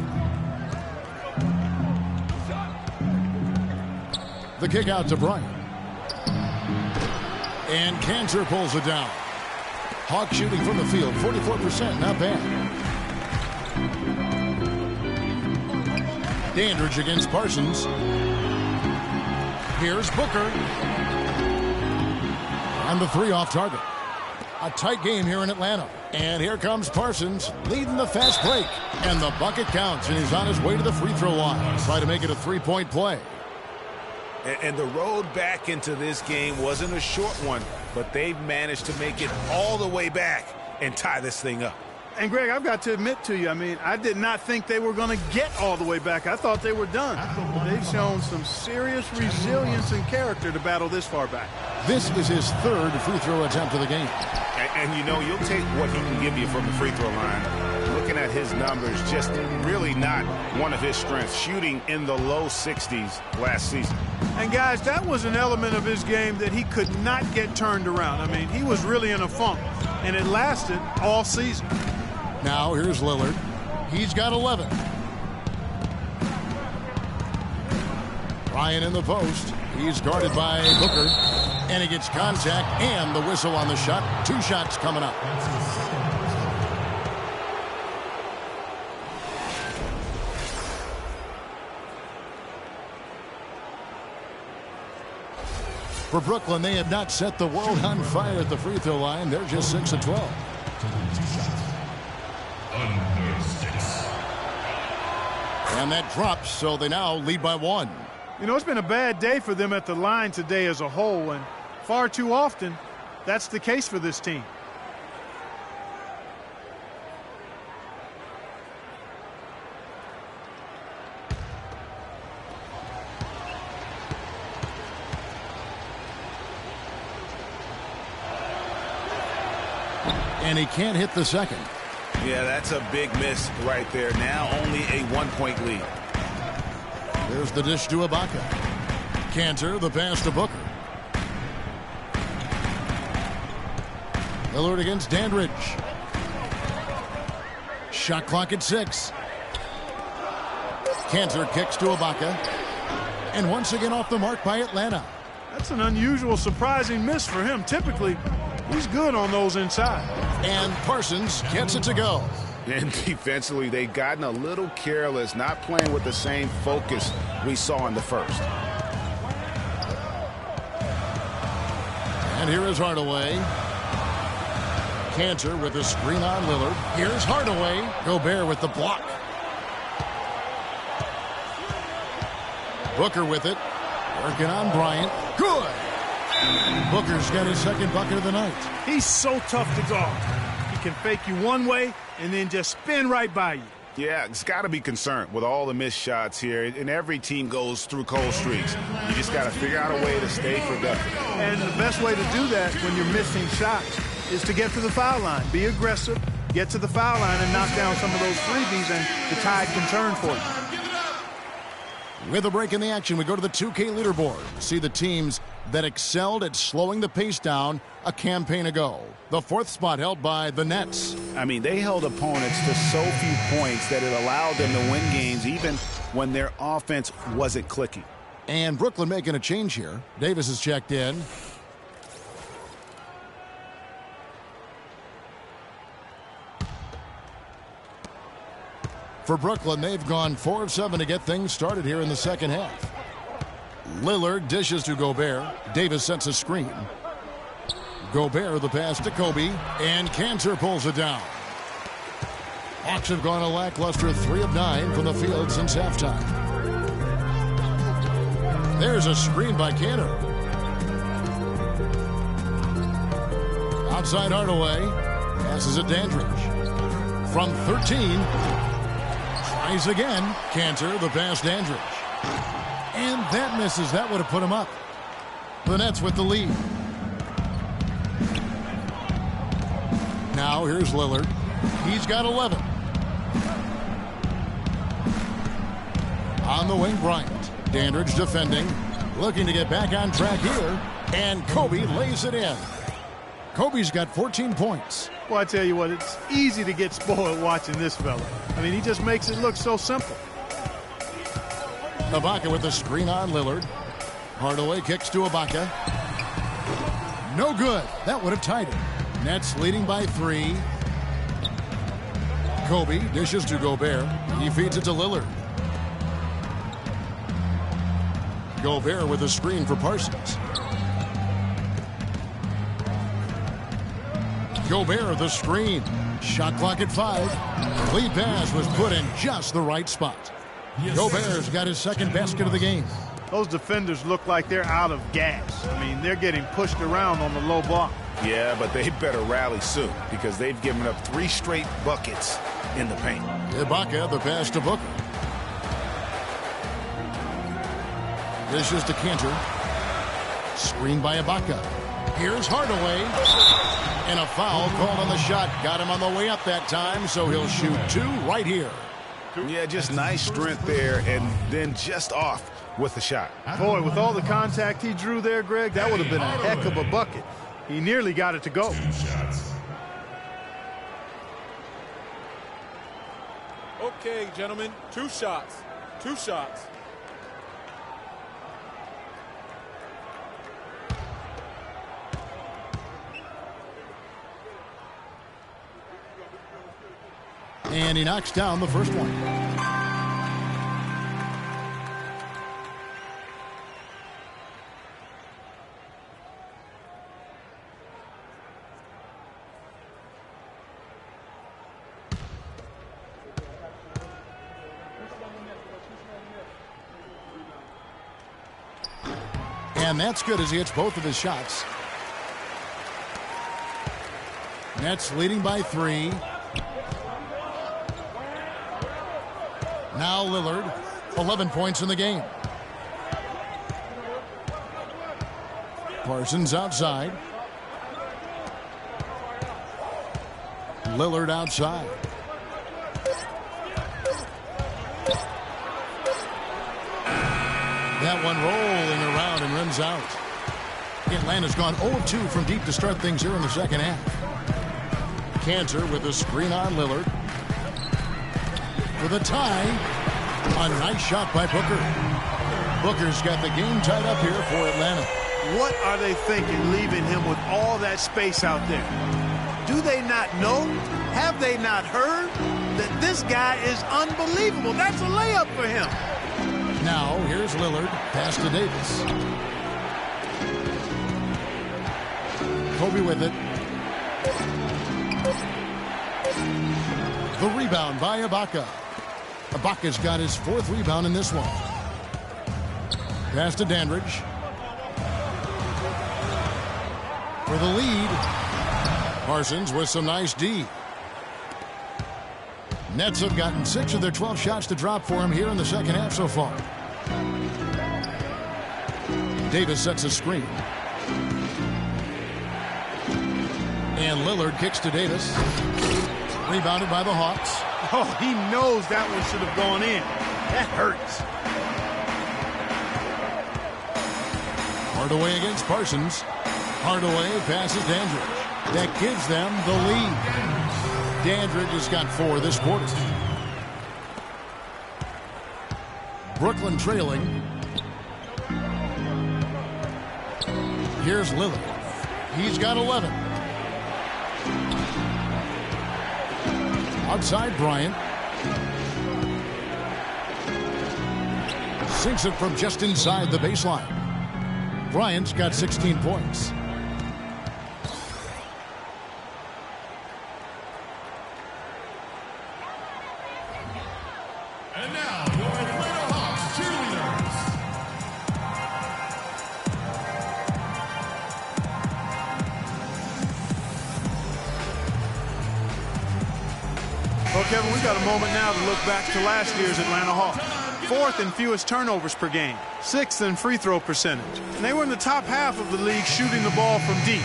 The kick out to Bryant. And Kanter pulls it down. Hawks shooting from the field, 44%, not bad. Dandridge against Parsons. Here's Booker. And the 3 off target. A tight game here in Atlanta. And here comes Parsons leading the fast break. And the bucket counts, and he's on his way to the free throw line. Try to make it a 3-point play. And the road back into this game wasn't a short one, but they've managed to make it all the way back and tie this thing up. And, Greg, I've got to admit to you, I did not think they were going to get all the way back. I thought they were done. But they've shown some serious resilience and character to battle this far back. This is his 3rd free throw attempt of the game. And you know, you'll take what he can give you from the free throw line. Look looking at his numbers, just really not one of his strengths, shooting in the low 60s last season. And, guys, that was an element of his game that he could not get turned around. I mean, he was really in a funk, and it lasted all season. Now here's Lillard. He's got 11. Ryan in the post. He's guarded by Booker. And he gets contact and the whistle on the shot. 2 shots coming up. For Brooklyn, they have not set the world on fire at the free throw line. They're just 6 of 12. And that drops, so they now lead by 1. You know, it's been a bad day for them at the line today as a whole, and far too often, that's the case for this team. And he can't hit the second. Yeah, that's a big miss right there. Now only a 1-point lead. There's the dish to Ibaka. Cantor, the pass to Booker. Lillard against Dandridge. Shot clock at 6. Cantor kicks to Ibaka. And once again off the mark by Atlanta. That's an unusual, surprising miss for him. Typically, he's good on those inside. And Parsons gets it to go. And defensively, they've gotten a little careless, not playing with the same focus we saw in the first. And here is Hardaway. Cantor with a screen on Lillard. Here's Hardaway. Gobert with the block. Booker with it. Working on Bryant. Good. Booker's got his second bucket of the night. He's so tough to guard. He can fake you one way and then just spin right by you. Yeah, it's got to be concerned with all the missed shots here. And every team goes through cold streaks. You just got to figure out a way to stay productive. And the best way to do that when you're missing shots is to get to the foul line. Be aggressive, get to the foul line, and knock down some of those freebies, and the tide can turn for you. With a break in the action, we go to the 2K leaderboard. See the teams that excelled at slowing the pace down a campaign ago. The 4th spot held by the Nets. I mean, they held opponents to so few points that it allowed them to win games even when their offense wasn't clicking. And Brooklyn making a change here. Davis is checked in. For Brooklyn, they've gone 4 of 7 to get things started here in the second half. Lillard dishes to Gobert. Davis sets a screen. Gobert the pass to Kobe. And Cantor pulls it down. Hawks have gone a lackluster 3 of 9 from the field since halftime. There's a screen by Cantor. Outside Hardaway. Passes it Dandridge. From 13. Tries again. Cantor, the pass Dandridge. And that misses. That would have put him up. The Nets with the lead. Now here's Lillard. He's got 11. On the wing, Bryant. Dandridge defending. Looking to get back on track here. And Kobe lays it in. Kobe's got 14 points. Well, I tell you what, it's easy to get spoiled watching this fella. I mean, he just makes it look so simple. Ibaka with the screen on Lillard. Hardaway kicks to Ibaka. No good. That would have tied it. Nets leading by 3. Kobe dishes to Gobert. He feeds it to Lillard. Gobert with a screen for Parsons. Gobert the screen. Shot clock at 5. Lead pass was put in just the right spot. Gobert's got his second basket of the game. Those defenders look like they're out of gas. I mean, they're getting pushed around on the low block. Yeah, but they better rally soon because they've given up 3 straight buckets in the paint. Ibaka, the pass to Booker. Dishes to Cantor. Screen by Ibaka. Here's Hardaway. And a foul called on the shot. Got him on the way up that time, so he'll shoot 2 right here. Yeah, just nice strength there, and then just off with the shot. Boy, with all the contact he drew there, Greg, that would have been a heck of a bucket. He nearly got it to go. Okay, gentlemen, 2 shots. 2 shots. And he knocks down the first one. And that's good as he hits both of his shots. Nets leading by 3. Now Lillard, 11 points in the game. Parsons outside. Lillard outside. That one rolling around and rims out. Atlanta's gone 0-2 from deep to start things here in the second half. Cantor with a screen on Lillard. With a tie. A nice shot by Booker. Booker's got the game tied up here for Atlanta. What are they thinking leaving him with all that space out there? Do they not know? Have they not heard that this guy is unbelievable? That's a layup for him. Now, here's Lillard. Pass to Davis. Kobe with it. The rebound by Ibaka. Ibaka's got his 4th rebound in this one. Pass to Dandridge. For the lead. Parsons with some nice D. Nets have gotten 6 of their 12 shots to drop for him here in the second half so far. Davis sets a screen. And Lillard kicks to Davis. Rebounded by the Hawks. Oh, he knows that one should have gone in. That hurts. Hardaway against Parsons. Hardaway passes Dandridge. That gives them the lead. Dandridge has got 4 this quarter. Brooklyn trailing. Here's Lillard. He's got 11. Outside Bryant. Sinks it from just inside the baseline. Bryant's got 16 points. And now, your Atlanta Hawks cheerleaders. Well, Kevin, we got a moment now to look back to last year's Atlanta Hawks. 4th in fewest turnovers per game, 6th in free throw percentage. And they were in the top half of the league shooting the ball from deep.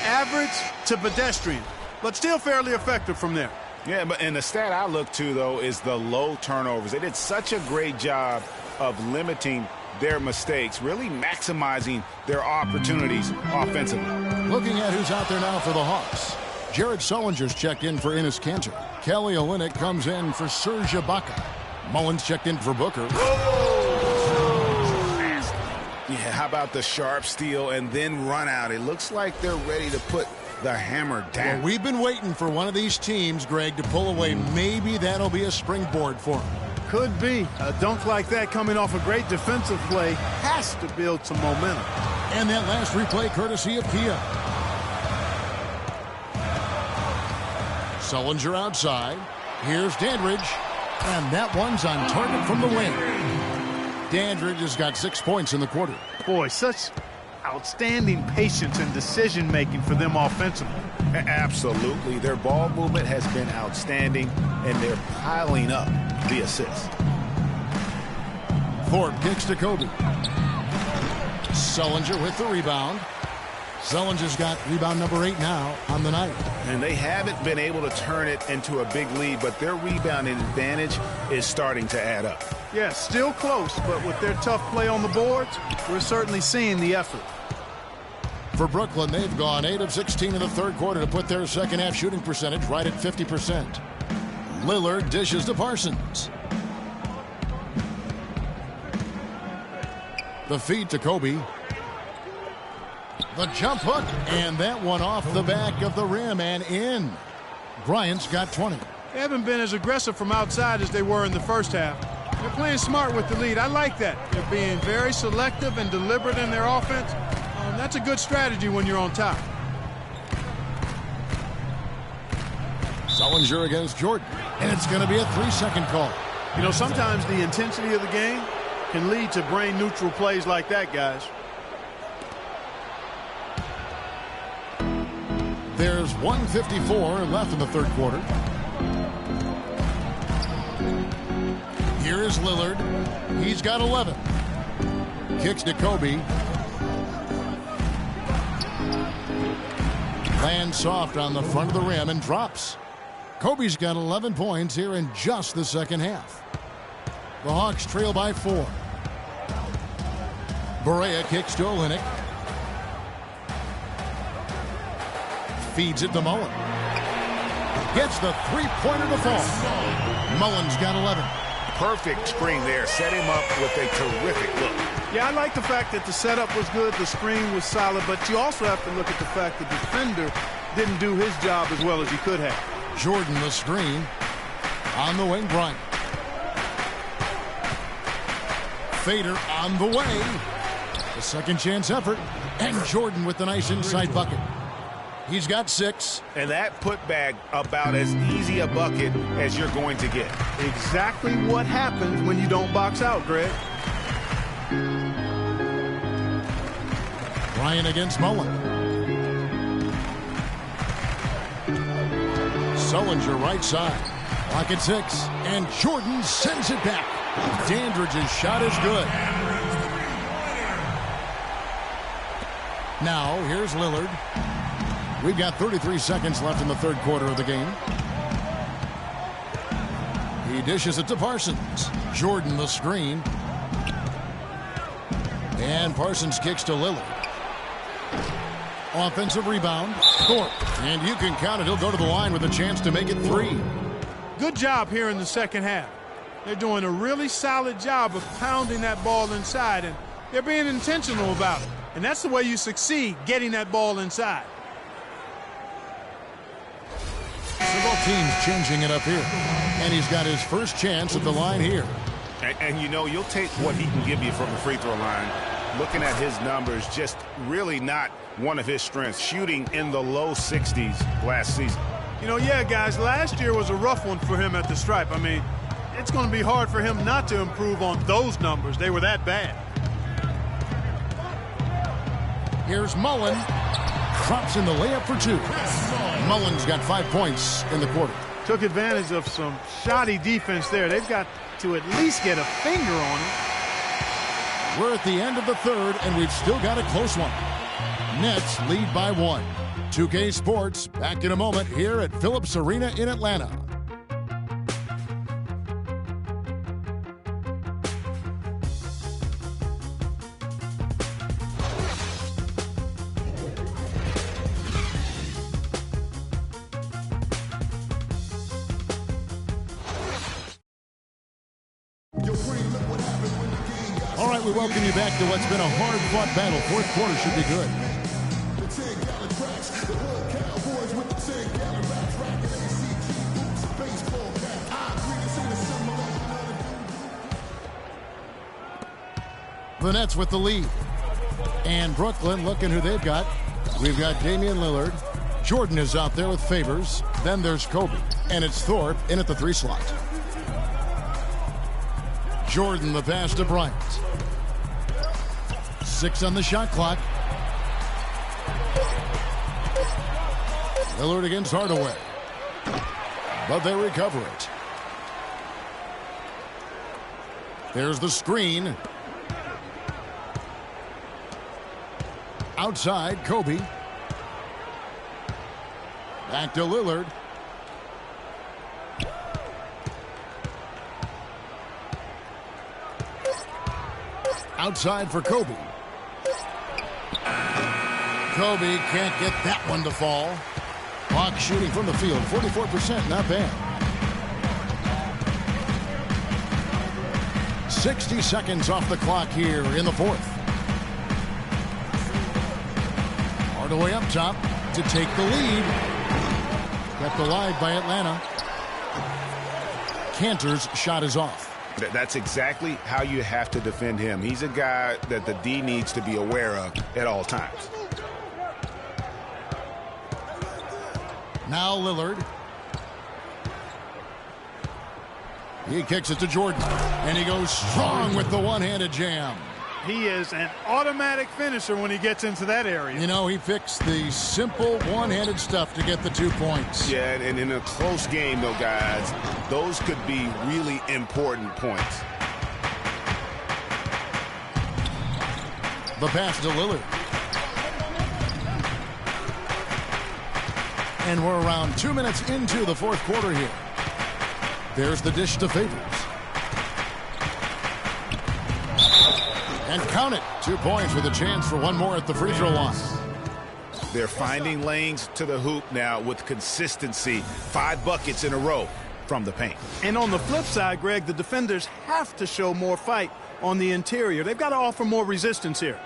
Average to pedestrian, but still fairly effective from there. Yeah, but and the stat I look to, though, is the low turnovers. They did such a great job of limiting their mistakes, really maximizing their opportunities offensively. Looking at who's out there now for the Hawks. Jared Sullinger's checked in for Enes Kanter. Kelly Olynyk comes in for Serge Ibaka. Mullins checked in for Booker. Yeah, how about the sharp steal and then run out? It looks like they're ready to put the hammer down. Well, we've been waiting for one of these teams, Greg, to pull away. Maybe that'll be a springboard for them. Could be. A dunk like that coming off a great defensive play has to build some momentum. And that last replay courtesy of Kia. Sullinger outside. Here's Dandridge. And that one's on target from the wing. Dandridge has got 6 points in the quarter. Boy, such outstanding patience and decision-making for them offensively. Absolutely. Their ball movement has been outstanding, and they're piling up the assists. Thorpe kicks to Kobe. Sullinger with the rebound. Sullinger's got rebound number 8 now on the night. And they haven't been able to turn it into a big lead, but their rebounding advantage is starting to add up. Yeah, still close, but with their tough play on the boards, we're certainly seeing the effort. For Brooklyn, they've gone 8 of 16 in the third quarter to put their second half shooting percentage right at 50%. Lillard dishes to Parsons. The feed to Kobe. The jump hook, and that one off the back of the rim and in. Bryant's got 20. They haven't been as aggressive from outside as they were in the first half. They're playing smart with the lead. I like that. They're being very selective and deliberate in their offense. That's a good strategy when you're on top. Sullinger against Jordan, and it's going to be a 3-second call. You know, sometimes the intensity of the game can lead to brain-neutral plays like that, guys. There's 1:54 left in the third quarter. Here is Lillard. He's got 11. Kicks to Kobe. Lands soft on the front of the rim and drops. Kobe's got 11 points here in just the second half. The Hawks trail by 4. Barea kicks to Olynyk. Feeds it to Mullen. Gets the three-pointer to fall. Mullen's got 11. Perfect screen there. Set him up with a terrific look. Yeah, I like the fact that the setup was good, the screen was solid, but you also have to look at the fact that the defender didn't do his job as well as he could have. Jordan the screen. On the wing, Bryant. Fader on the way. The second chance effort. And Jordan with the nice inside bucket. He's got 6. And that putback about as easy a bucket as you're going to get. Exactly what happens when you don't box out, Greg. Bryant against Mullen. Sullinger right side. Clock at 6. And Jordan sends it back. Dandridge's shot is good. Now, here's Lillard. We've got 33 seconds left in the third quarter of the game. He dishes it to Parsons. Jordan the screen. And Parsons kicks to Lillard. Offensive rebound. Thorpe. And you can count it. He'll go to the line with a chance to make it 3. Good job here in the second half. They're doing a really solid job of pounding that ball inside, and they're being intentional about it. And that's the way you succeed, getting that ball inside. So both teams changing it up here. And he's got his first chance at the line here. And you know, you'll take what he can give you from the free throw line. Looking at his numbers, just really not one of his strengths. Shooting in the low 60s last season. You know, yeah, guys, last year was a rough one for him at the stripe. I mean, it's going to be hard for him not to improve on those numbers. They were that bad. Here's Mullen. Drops in the layup for 2. Mullen's got 5 points in the quarter. Took advantage of some shoddy defense there. They've got to at least get a finger on it. We're at the end of the third, and we've still got a close one. Nets lead by 1. 2K Sports back in a moment here at Phillips Arena in Atlanta. All right, we welcome you back to what's been a hard-fought battle. Fourth quarter should be good. The Nets with the lead. And Brooklyn looking who they've got. We've got Damian Lillard. Jordan is out there with Favors. Then there's Kobe. And it's Thorpe in at the 3 slot. Jordan the pass to Bryant. 6 on the shot clock. Lillard against Hardaway. But they recover it. There's the screen. Outside, Kobe. Back to Lillard. Outside for Kobe. Kobe can't get that one to fall. Hawks shooting from the field, 44%, not bad. 60 seconds off the clock here in the fourth. Hardaway up top to take the lead. Kept alive by Atlanta. Cantor's shot is off. That's exactly how you have to defend him. He's a guy that the D needs to be aware of at all times. Now Lillard. He kicks it to Jordan, and he goes strong with the one-handed jam. He is an automatic finisher when he gets into that area. You know, he picks the simple one-handed stuff to get the 2 points. Yeah, and in a close game, though, guys, those could be really important points. The pass to Lillard. And we're around 2 minutes into the fourth quarter here. There's the dish to Favors. And count it. 2 points with a chance for one more at the free throw line. They're finding lanes to the hoop now with consistency. 5 buckets in a row from the paint. And on the flip side, Greg, the defenders have to show more fight on the interior. They've got to offer more resistance here.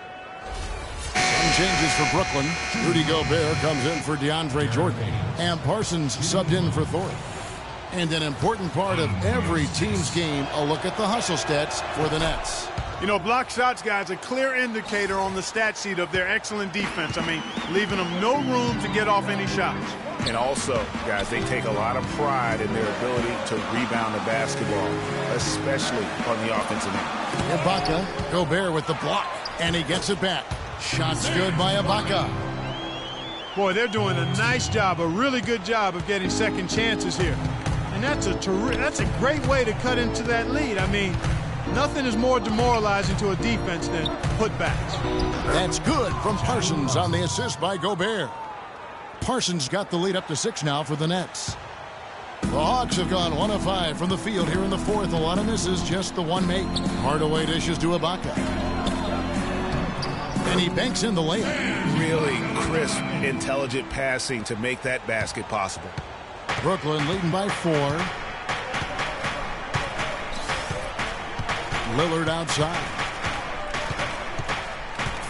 Some changes for Brooklyn. Rudy Gobert comes in for DeAndre Jordan. And Parsons subbed in for Thorpe. And an important part of every team's game, a look at the hustle stats for the Nets. You know, block shots, guys, a clear indicator on the stat sheet of their excellent defense. I mean, leaving them no room to get off any shots. And also, guys, they take a lot of pride in their ability to rebound the basketball, especially on the offensive end. Ibaka, Gobert with the block, and he gets it back. Shots good by Ibaka. Boy, they're doing a nice job, a really good job of getting second chances here. And that's a great way to cut into that lead. I mean, nothing is more demoralizing to a defense than putbacks. That's good from Parsons on the assist by Gobert. Parsons got the lead up to 6 now for the Nets. The Hawks have gone 1 of 5 from the field here in the fourth. A lot of misses, just the one make. Hardaway dishes to Ibaka. And he banks in the layup. Really crisp, intelligent passing to make that basket possible. Brooklyn leading by 4. Lillard outside.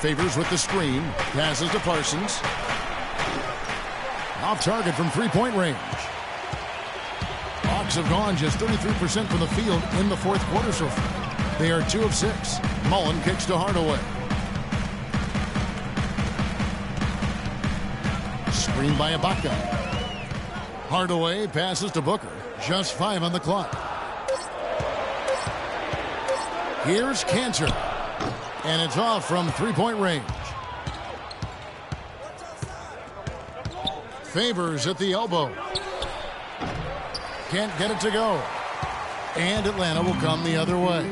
Favors with the screen. Passes to Parsons. Off target from three-point range. Hawks have gone just 33% from the field in the fourth quarter so far. They are 2 of 6. Mullen kicks to Hardaway. Screen by Ibaka. Hardaway passes to Booker. Just 5 on the clock. Here's Cantor. And it's off from three-point range. Favors at the elbow. Can't get it to go. And Atlanta will come the other way.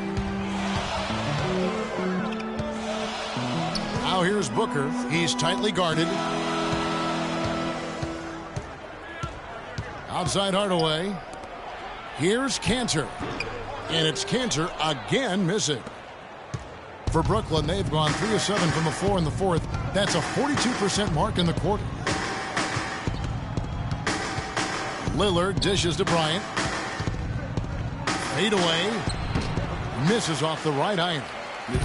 Now here's Booker. He's tightly guarded. Outside Hardaway. Here's Cantor. And it's Cantor again missing. For Brooklyn, they've gone 3 of 7 from the floor in the fourth. That's a 42% mark in the quarter. Lillard dishes to Bryant. Fade away. Misses off the right iron.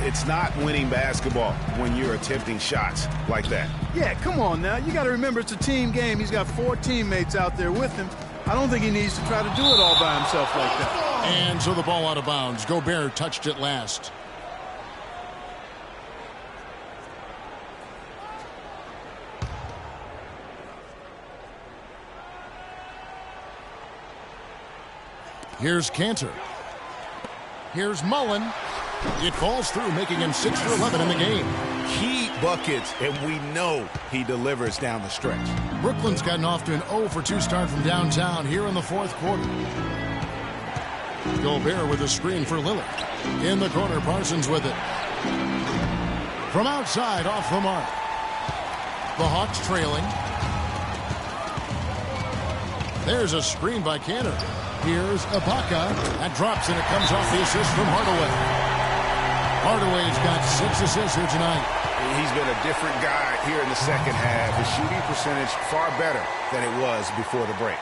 It's not winning basketball when you're attempting shots like that. Yeah, come on now. You got to remember it's a team game. He's got 4 teammates out there with him. I don't think he needs to try to do it all by himself like that. And so the ball out of bounds. Gobert touched it last. Here's Cantor. Here's Mullen. It falls through, making him 6 for 11 in the game. Key buckets, and we know he delivers down the stretch. Brooklyn's gotten off to an 0 for 2 start from downtown here in the fourth quarter. Gobert with a screen for Lillard. In the corner, Parsons with it. From outside, off the mark. The Hawks trailing. There's a screen by Cantor. Here's Ibaka. That drops, and it comes off the assist from Hardaway. Hardaway's got 6 assists here tonight. He's been a different guy here in the second half. His shooting percentage far better than it was before the break.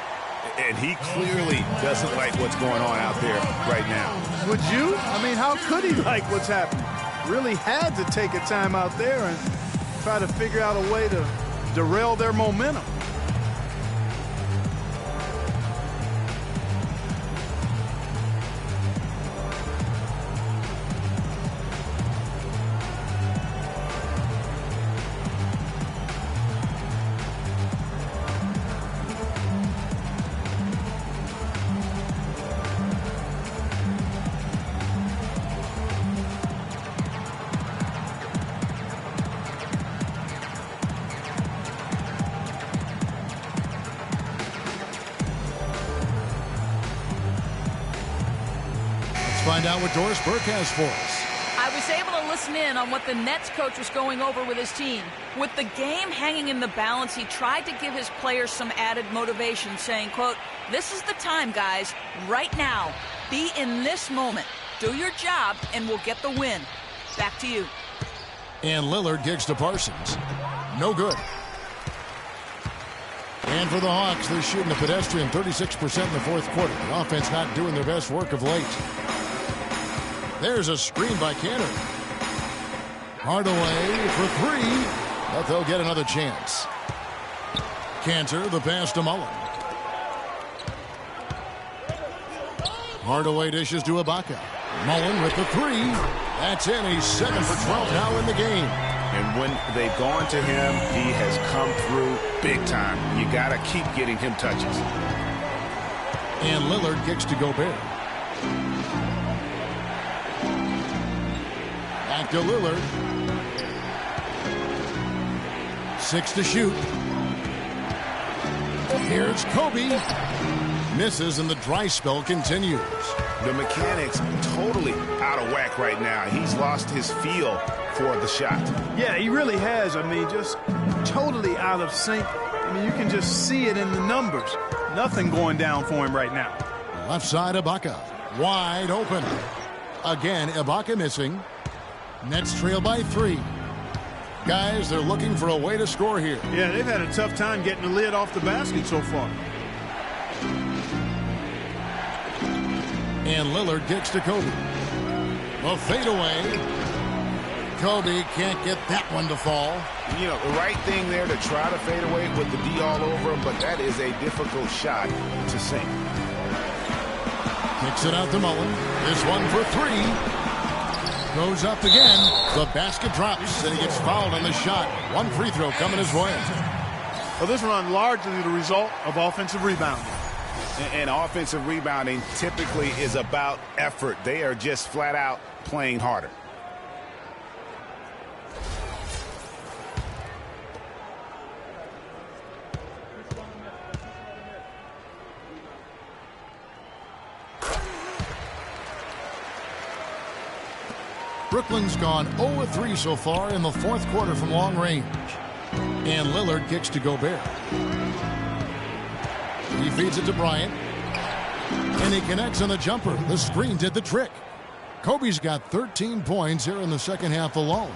And he clearly doesn't like what's going on out there right now. Would you? I mean, how could he like what's happening? Really had to take a time out there and try to figure out a way to derail their momentum. Find out what Doris Burke has for us. I was able to listen in on what the Nets coach was going over with his team. With the game hanging in the balance, he tried to give his players some added motivation, saying, quote, "This is the time, guys, right now. Be in this moment. Do your job, and we'll get the win." Back to you. And Lillard gives to Parsons. No good. And for the Hawks, they're shooting a pedestrian 36% in the fourth quarter. The offense not doing their best work of late. There's a screen by Cantor. Hardaway for 3, but they'll get another chance. Cantor, the pass to Mullen. Hardaway dishes to Ibaka. Mullen with the 3. That's in. He's 7 for 12 now in the game. And when they've gone to him, he has come through big time. You got to keep getting him touches. And Lillard kicks to Gobert. Back to Lillard. 6 to shoot. Here's Kobe. Misses, and the dry spell continues. The mechanics totally out of whack right now. He's lost his feel for the shot. Yeah, he really has. I mean, just totally out of sync. I mean, you can just see it in the numbers. Nothing going down for him right now. Left side, Ibaka. Wide open. Again, Ibaka missing. Nets trail by 3. Guys, they're looking for a way to score here. Yeah, they've had a tough time getting the lid off the basket so far. And Lillard kicks to Kobe. The fadeaway. Kobe can't get that one to fall. You know, the right thing there to try to fade away with the D all over him, but that is a difficult shot to sink. Kicks it out to Mullen. This one for 3. Goes up again. The basket drops, and he gets fouled on the shot. One free throw coming his way. Well, this run largely the result of offensive rebounding. And offensive rebounding typically is about effort. They are just flat out playing harder. Brooklyn's gone 0-3 so far in the fourth quarter from long range. And Lillard kicks to Gobert. He feeds it to Bryant. And he connects on the jumper. The screen did the trick. Kobe's got 13 points here in the second half alone.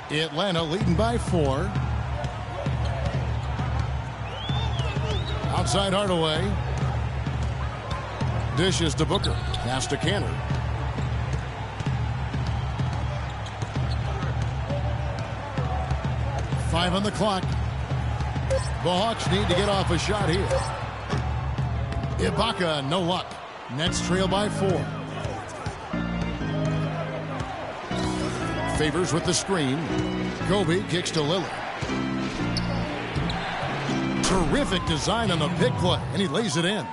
Atlanta leading by 4. Outside Hardaway. Dishes to Booker. Pass to Cantor. Five on the clock. The Hawks need to get off a shot here. Ibaka, no luck. Nets trail by 4. Favors with the screen. Kobe kicks to Lillard. Terrific design on the pick play, and he lays it in.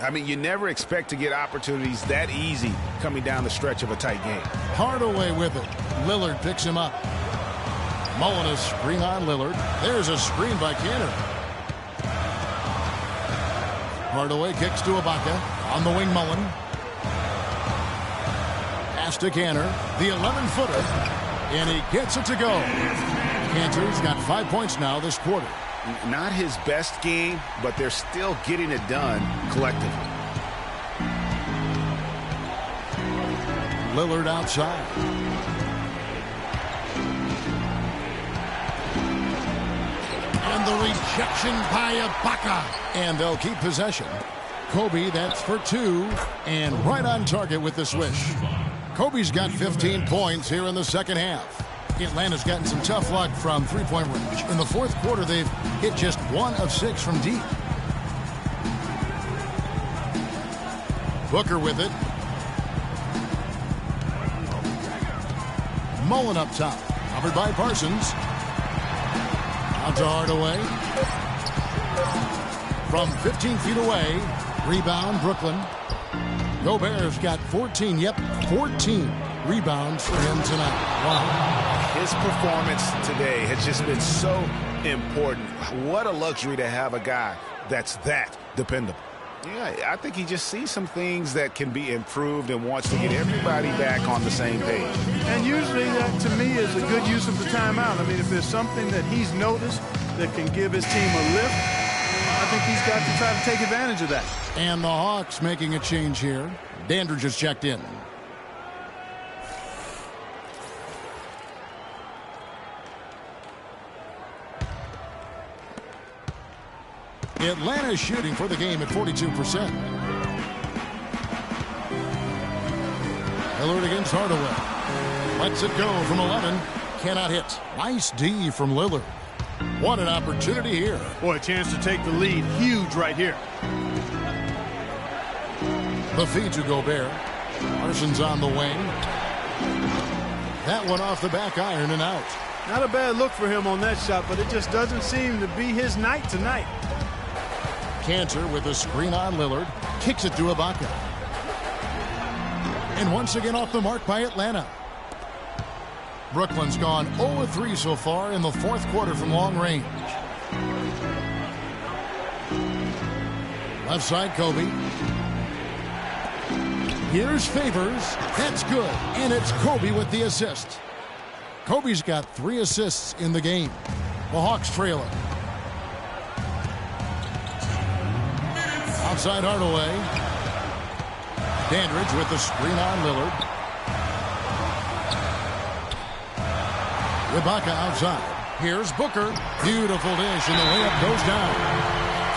I mean, you never expect to get opportunities that easy coming down the stretch of a tight game. Hardaway with it. Lillard picks him up. Mullen a screen on Lillard. There's a screen by Cantor. Hardaway kicks to Ibaka. On the wing, Mullen. Pass to Cantor. The 11-footer. And he gets it to go. Cantor's got 5 points now this quarter. Not his best game, but they're still getting it done collectively. Lillard outside. And the rejection by Ibaka. And they'll keep possession. Kobe, that's for 2. And right on target with the swish. Kobe's got 15 points here in the second half. Atlanta's gotten some tough luck from three-point range. In the fourth quarter, they've hit just 1 of 6 from deep. Booker with it. Mullen up top. Covered by Parsons. Out to Hardaway. From 15 feet away. Rebound, Brooklyn. Gobert's got 14. Yep, 14 rebounds for him tonight. Wow. His performance today has just been so important. What a luxury to have a guy that's that dependable. Yeah, I think he just sees some things that can be improved and wants to get everybody back on the same page. And usually that, to me, is a good use of the timeout. I mean, if there's something that he's noticed that can give his team a lift, I think he's got to try to take advantage of that. And the Hawks making a change here. Dandridge has checked in. Atlanta shooting for the game at 42%. Lillard against Hardaway. Lets it go from 11. Cannot hit. Nice D from Lillard. What an opportunity here. Boy, a chance to take the lead. Huge right here. The feed to Gobert. Parsons on the wing. That one off the back iron and out. Not a bad look for him on that shot, but it just doesn't seem to be his night tonight. Cantor with a screen on Lillard. Kicks it to Ibaka. And once again off the mark by Atlanta. Brooklyn's gone 0-3 so far in the fourth quarter from long range. Left side, Kobe. Here's Favors. That's good. And it's Kobe with the assist. Kobe's got 3 assists in the game. The Hawks trail it. Outside Hardaway. Dandridge with the screen on Lillard. Ibaka outside. Here's Booker. Beautiful dish, and the layup goes down.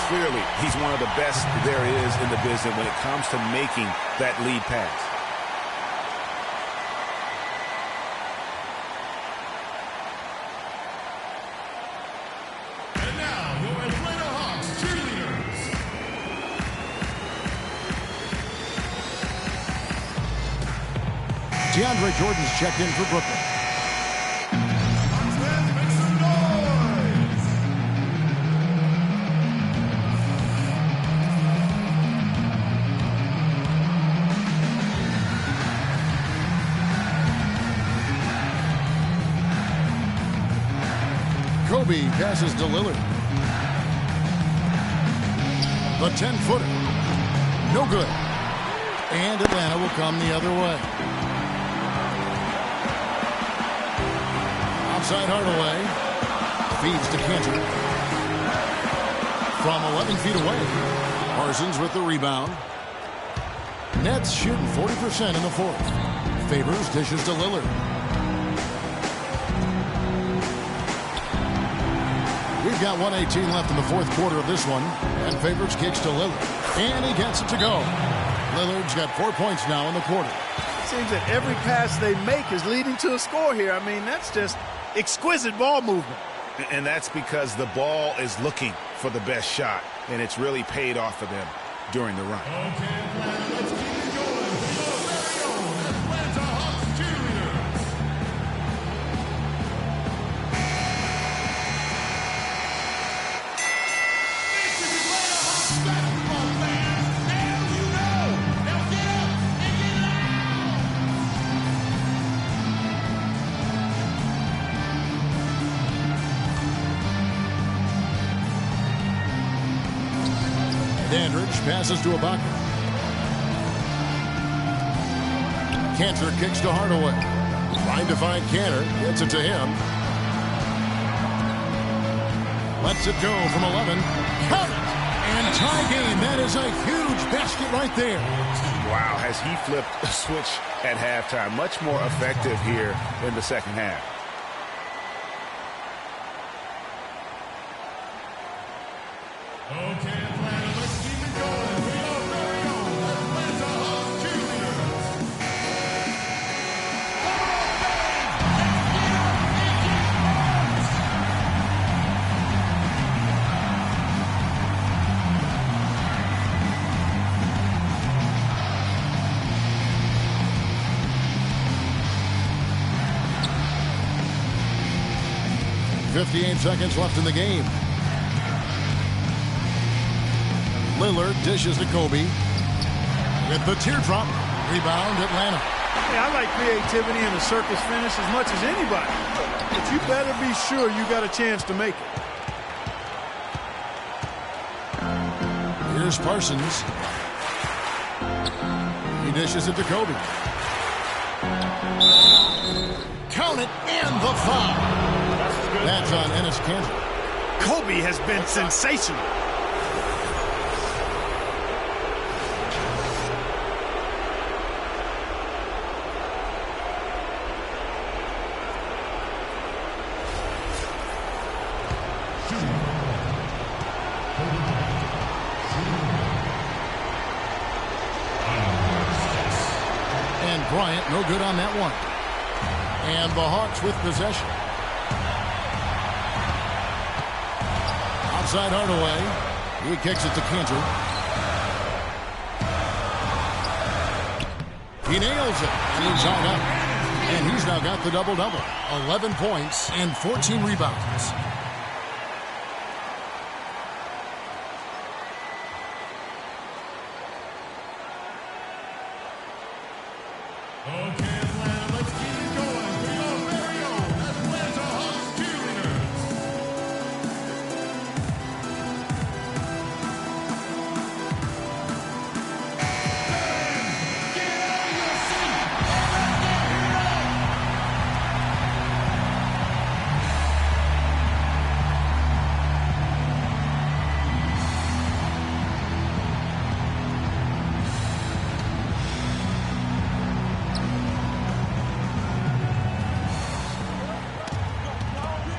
Clearly, he's one of the best there is in the business when it comes to making that lead pass. And now, your Atlanta Hawks cheerleaders. DeAndre Jordan's checked in for Brooklyn. Make some noise. Kobe passes to Lillard. The 10-footer. No good. And Atlanta will come the other way. Outside Hardaway. Feeds to Cantor. From 11 feet away. Parsons with the rebound. Nets shooting 40% in the fourth. Favors dishes to Lillard. We've got 1:18 left in the fourth quarter of this one. And Favors kicks to Lillard. And he gets it to go. Lillard's got 4 points now in the quarter. It seems that every pass they make is leading to a score here. I mean, that's just exquisite ball movement. And that's because the ball is looking for the best shot, and it's really paid off for them during the run. Okay, Atlanta, let's keep it going. Your very own Atlanta Hawks cheerleaders. This is Atlanta Hawks basketball fans. Now you know. Now get up and get Dandridge passes to Ibaka. Cantor kicks to Hardaway. Trying to find Cantor. Gets it to him. Lets it go from 11. Count it! And tie game. That is a huge basket right there. Wow, has he flipped a switch at halftime. Much more effective here in the second half. Okay, Atlanta, let's keep it going. We are very own Atlanta Hawks cheerleaders. Let's 58 seconds left in the game. Lillard dishes to Kobe. With the teardrop. Rebound, Atlanta. Hey, I like creativity in a circus finish as much as anybody. But you better be sure you got a chance to make it. Here's Parsons. He dishes it to Kobe. Count it, and the foul. That's on Enes Kanter. Kobe has been sensational. And Bryant, no good on that one. And the Hawks with possession. Outside Hardaway. He kicks it to Kanter. He nails it. And he's tied up. And he's now got the double-double. 11 points and 14 rebounds. Okay, Atlanta, let's keep it going. We are very own Atlanta Hawks cheerleaders. Get out of your seat and let's get it up.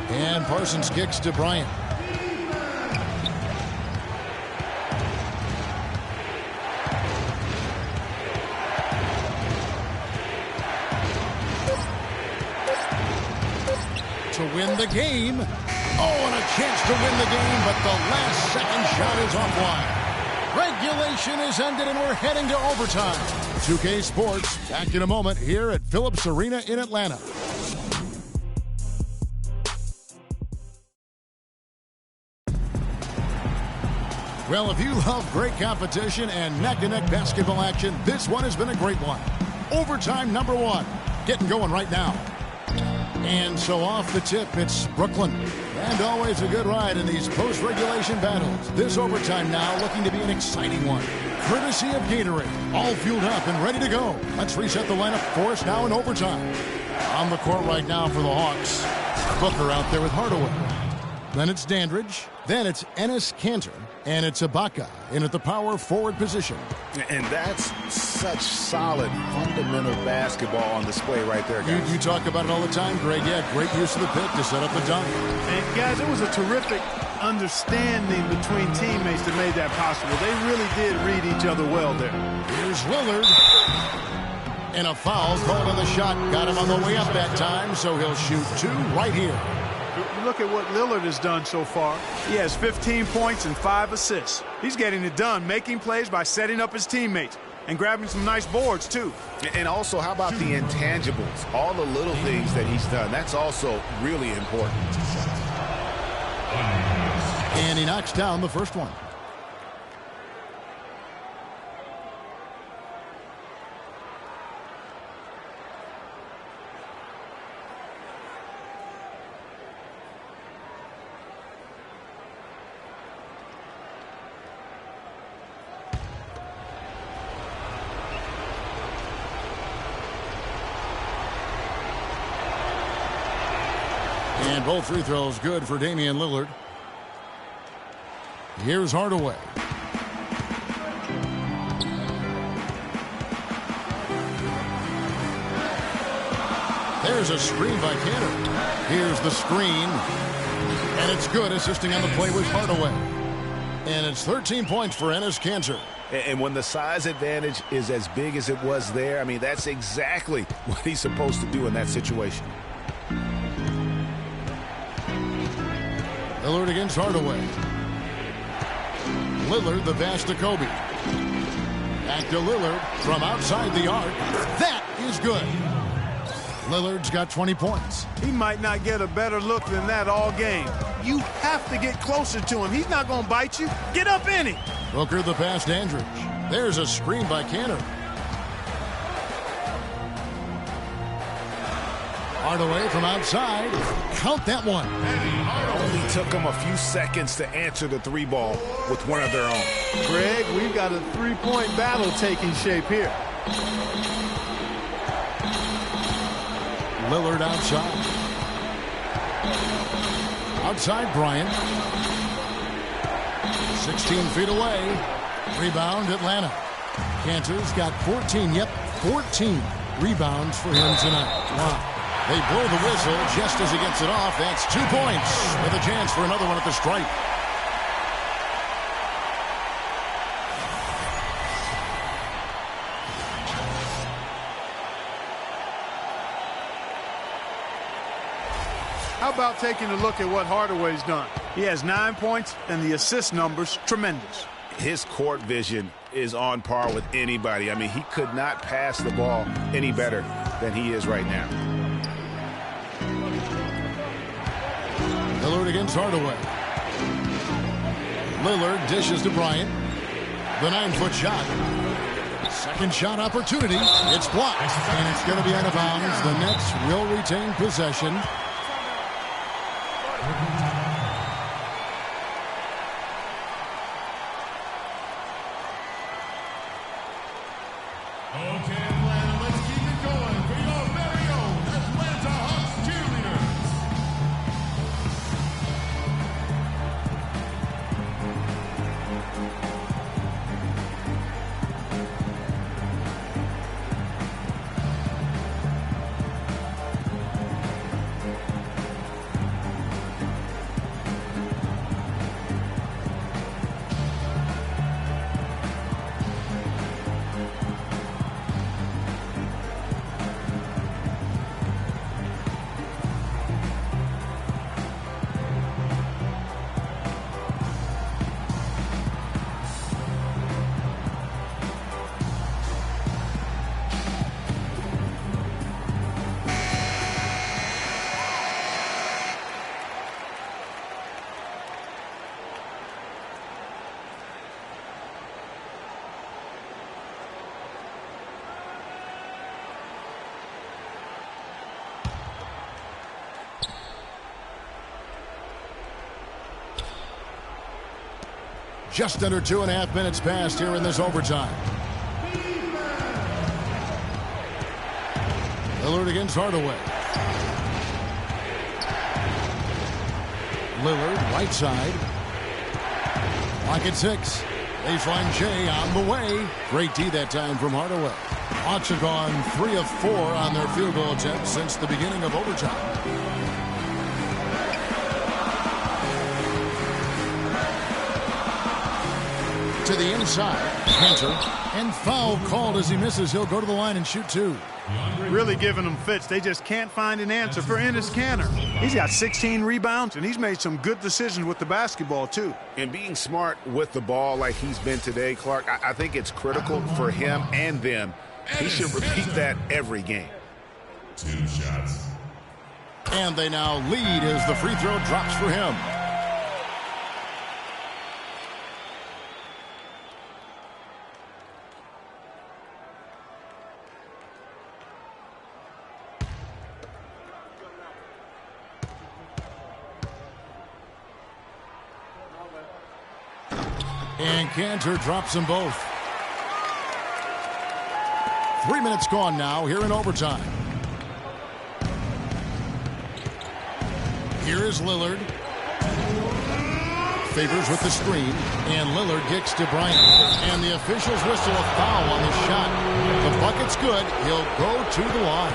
And Parsons kicks to Bryant. To win the game. Oh, and a chance to win the game, but the last second shot is offline. Regulation is ended, and we're heading to overtime. 2K Sports, back in a moment here at Phillips Arena in Atlanta. Well, if you love great competition and neck-to-neck basketball action, this one has been a great one. Overtime number 1. Getting going right now. And so off the tip, it's Brooklyn. And always a good ride in these post-regulation battles. This overtime now looking to be an exciting one. Courtesy of Gatorade. All fueled up and ready to go. Let's reset the lineup for us now in overtime. On the court right now for the Hawks. Booker out there with Hardaway. Then it's Dandridge. Then it's Enes Kanter. And it's Ibaka in at the power forward position. And that's such solid, fundamental basketball on display right there, guys. You talk about it all the time, Greg. Yeah, great use of the pick to set up the dunk. And, guys, it was a terrific understanding between teammates that made that possible. They really did read each other well there. Here's Lillard. And a foul called on the shot. Got him on the way up that time, so he'll shoot 2 right here. You look at what Lillard has done so far. He has 15 points and 5 assists. He's getting it done, making plays by setting up his teammates and grabbing some nice boards, too. And also, how about the intangibles? All the little things that he's done. That's also really important. And he knocks down the first one. And both free throws good for Damian Lillard. Here's Hardaway. There's a screen by Kanter. Here's the screen. And it's good. Assisting on the play was Hardaway. And it's 13 points for Enes Kanter. And when the size advantage is as big as it was there, I mean, that's exactly what he's supposed to do in that situation. Lillard against Hardaway. Lillard, the pass to Kobe. Back to Lillard from outside the arc. That is good. Lillard's got 20 points. He might not get a better look than that all game. You have to get closer to him. He's not going to bite you. Get up in him. Booker the pass to Andridge. There's a screen by Kanter. Hardaway from outside. Count that one. Only took them a few seconds to answer the three ball with one of their own. Greg, we've got a three-point battle taking shape here. Lillard outside. Outside Bryant. 16 feet away. Rebound Atlanta. Kanter's got 14. Yep, 14 rebounds for him tonight. Wow. They blow the whistle just as he gets it off. That's 2 points with a chance for another one at the stripe. How about taking a look at what Hardaway's done? He has 9 points, and the assist numbers tremendous. His court vision is on par with anybody. I mean, he could not pass the ball any better than he is right now. Lillard against Hardaway. Lillard dishes to Bryant. The 9-foot shot. Second shot opportunity. It's blocked, and it's going to be out of bounds. The Nets will retain possession. Okay, Atlanta, let's keep it going for your very own Atlanta Hawks cheerleaders. Just under 2.5 minutes passed here in this overtime. Lillard against Hardaway. Lillard, right side. Clock at 6. They find Jay on the way. Great D that time from Hardaway. Hawks have gone 3 of 4 on their field goal attempts since the beginning of overtime. To the inside, Kanter, and foul called as he misses. He'll go to the line and shoot 2. Really giving them fits. They just can't find an answer for Enes Kanter. He's got 16 rebounds, and he's made some good decisions with the basketball, too. And being smart with the ball like he's been today, Clark, I think it's critical for him and them. He should repeat that every game. 2 shots. And they now lead as the free throw drops for him. And Kanter drops them both. 3 minutes gone now here in overtime. Here is Lillard. Favors with the screen, and Lillard kicks to Bryant. And the officials whistle a foul on the shot. The bucket's good. He'll go to the line.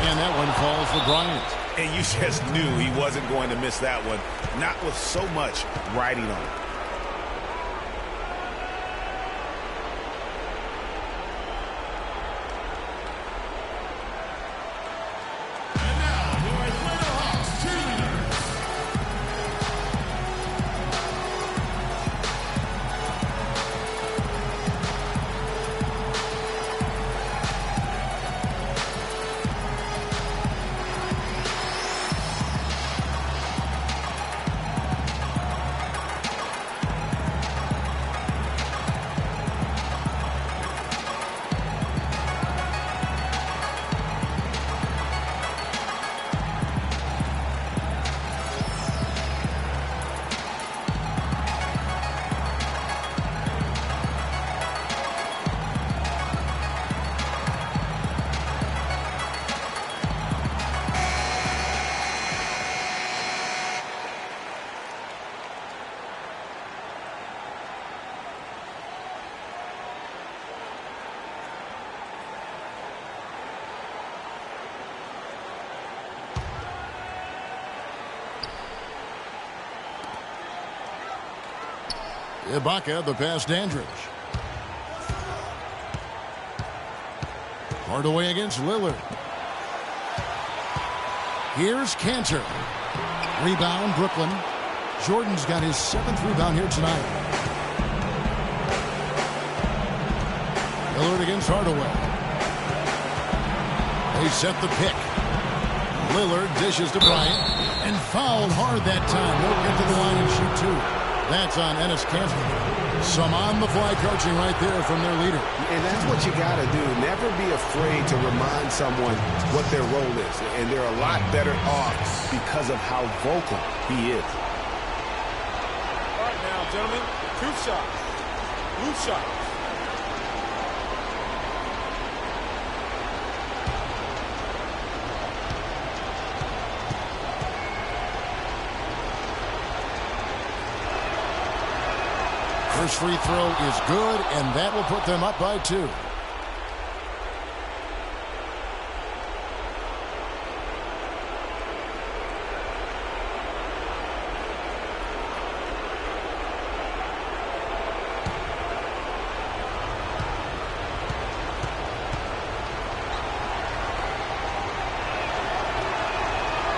And that one falls for Bryant. And you just knew he wasn't going to miss that one. Not with so much riding on it. And now, your Atlanta Hawks cheerleaders. Ibaka, the pass to Andridge. Hardaway against Lillard. Here's Cantor. Rebound, Brooklyn. Jordan's got his 7th rebound here tonight. Lillard against Hardaway. They set the pick. Lillard dishes to Bryant and fouled hard that time. He'll get to the line and shoot two. That's on Enes Kanter. Some on-the-fly coaching right there from their leader. And that's what you got to do. Never be afraid to remind someone what their role is. And they're a lot better off because of how vocal he is. All right now, gentlemen, two shots. Blue shots. First free throw is good, and that will put them up by 2.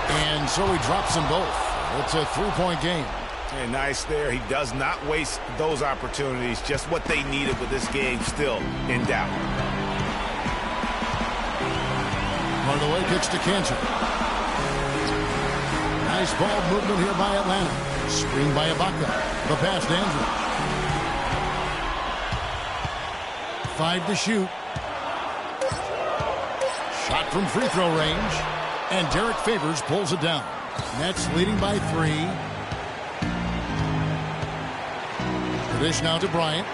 And so he drops them both. It's a 3-point game. And nice there. He does not waste those opportunities. Just what they needed with this game still in doubt. Hardaway kicks to Cantor. Nice ball movement here by Atlanta. Screen by Ibaka. The pass to Andrew. 5 to shoot. Shot from free throw range. And Derek Favors pulls it down. Nets leading by 3. Dish now to Bryant.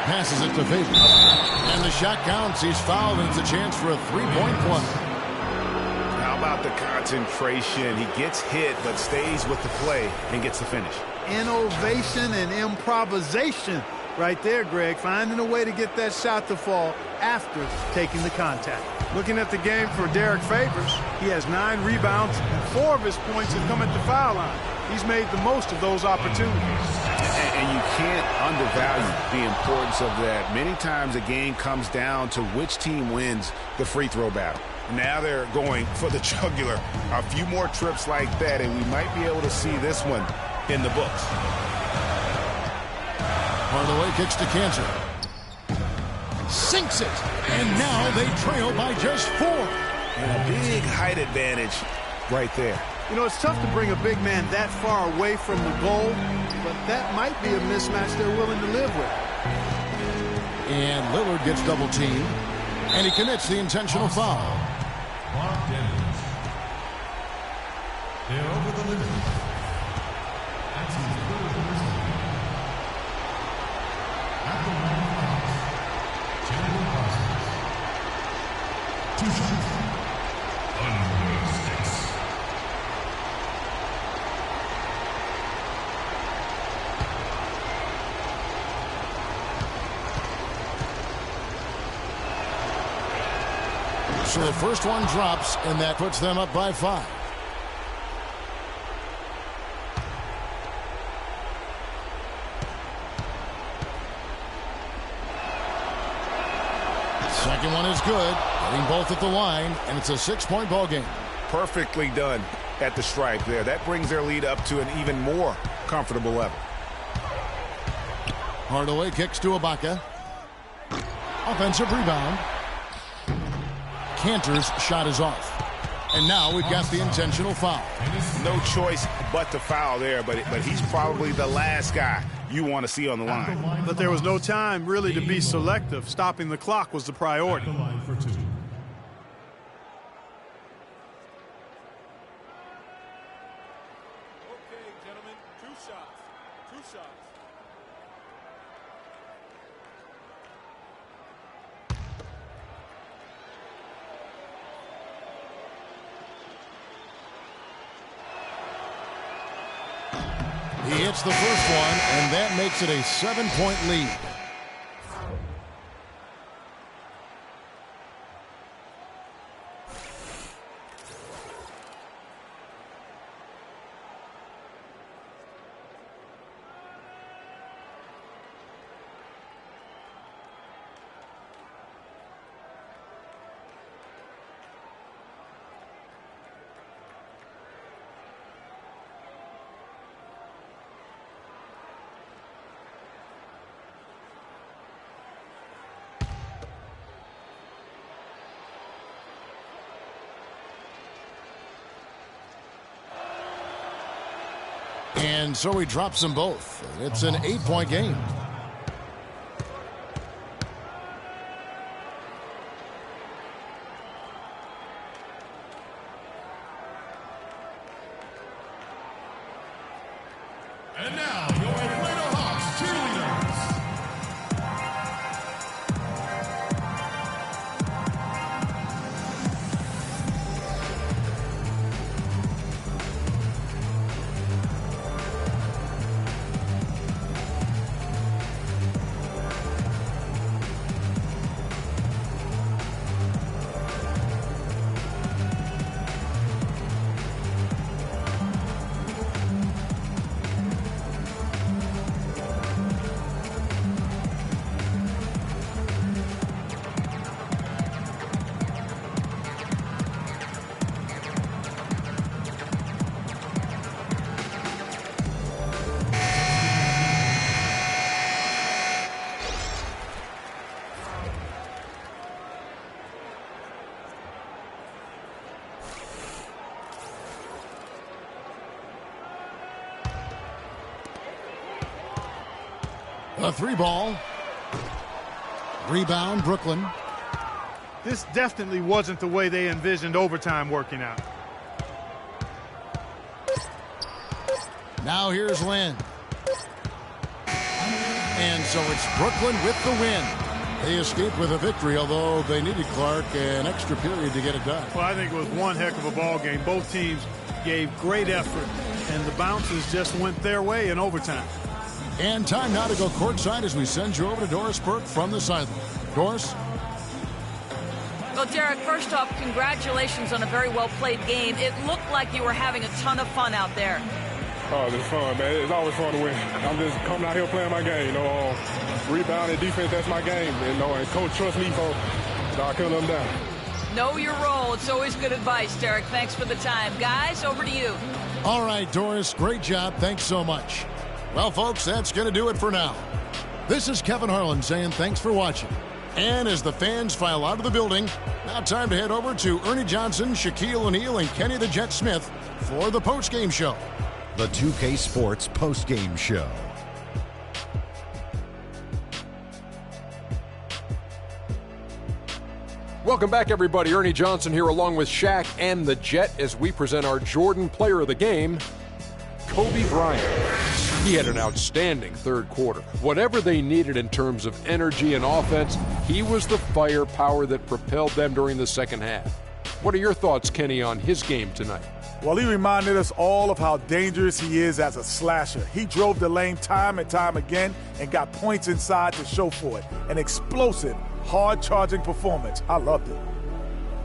Passes it to Favors. And the shot counts. He's fouled, and it's a chance for a 3-point play. How about the concentration? He gets hit, but stays with the play and gets the finish. Innovation and improvisation right there, Greg. Finding a way to get that shot to fall after taking the contact. Looking at the game for Derek Favors, he has 9 rebounds, and 4 of his points have come at the foul line. He's made the most of those opportunities. And you can't undervalue the importance of that. Many times a game comes down to which team wins the free throw battle. Now they're going for the jugular. A few more trips like that, and we might be able to see this one in the books. Hardaway kicks to Cantor. Sinks it. And now they trail by just 4. And a big height advantage right there. You know, it's tough to bring a big man that far away from the goal, but that might be a mismatch they're willing to live with. And Lillard gets double teamed. And he commits the intentional foul. Mark Dennis. They're over the limit. That's his third personal. At the line of fouls, Chandler Parsons. 2 shots. Under 6. So the first one drops, and that puts them up by 5. Second one is good, getting both at the line, and it's a 6-point ball game. Perfectly done at the stripe there. That brings their lead up to an even more comfortable level. Hardaway kicks to Ibaka. Offensive rebound. Cantor's shot is off. And now we've got the intentional foul. No choice but to foul there, but he's probably the last guy you want to see on the line. But there was no time really to be selective. Stopping the clock was the priority. At the line for 2. Okay, gentlemen, 2 shots. 2 shots. He hits the first one, and that makes it a 7-point lead. And so he drops them both. It's an 8-point game. And now, your Atlanta Hawks cheerleaders. A 3-ball. Rebound, Brooklyn. This definitely wasn't the way they envisioned overtime working out. Now here's Lynn. And so it's Brooklyn with the win. They escaped with a victory, although they needed Clark an extra period to get it done. Well, I think it was one heck of a ball game. Both teams gave great effort, and the bounces just went their way in overtime. And time now to go courtside as we send you over to Doris Burke from the sideline. Doris? Well, Derek, first off, congratulations on a very well-played game. It looked like you were having a ton of fun out there. Oh, it's fun, man. It's always fun to win. I'm just coming out here playing my game. Rebound and defense, that's my game. And coach trusts me, so I couldn't let him down. Know your role. It's always good advice, Derek. Thanks for the time. Guys, over to you. All right, Doris, great job. Thanks so much. Well, folks, that's going to do it for now. This is Kevin Harlan saying thanks for watching. And as the fans file out of the building, now time to head over to Ernie Johnson, Shaquille O'Neal, and Kenny the Jet Smith for the postgame show. The 2K Sports postgame show. Welcome back, everybody. Ernie Johnson here along with Shaq and the Jet as we present our Jordan Player of the Game, Kobe Bryant. He had an outstanding third quarter. Whatever they needed in terms of energy and offense, he was the firepower that propelled them during the second half. What are your thoughts, Kenny, on his game tonight? Well, he reminded us all of how dangerous he is as a slasher. He drove the lane time and time again and got points inside to show for it. An explosive, hard-charging performance. I loved it.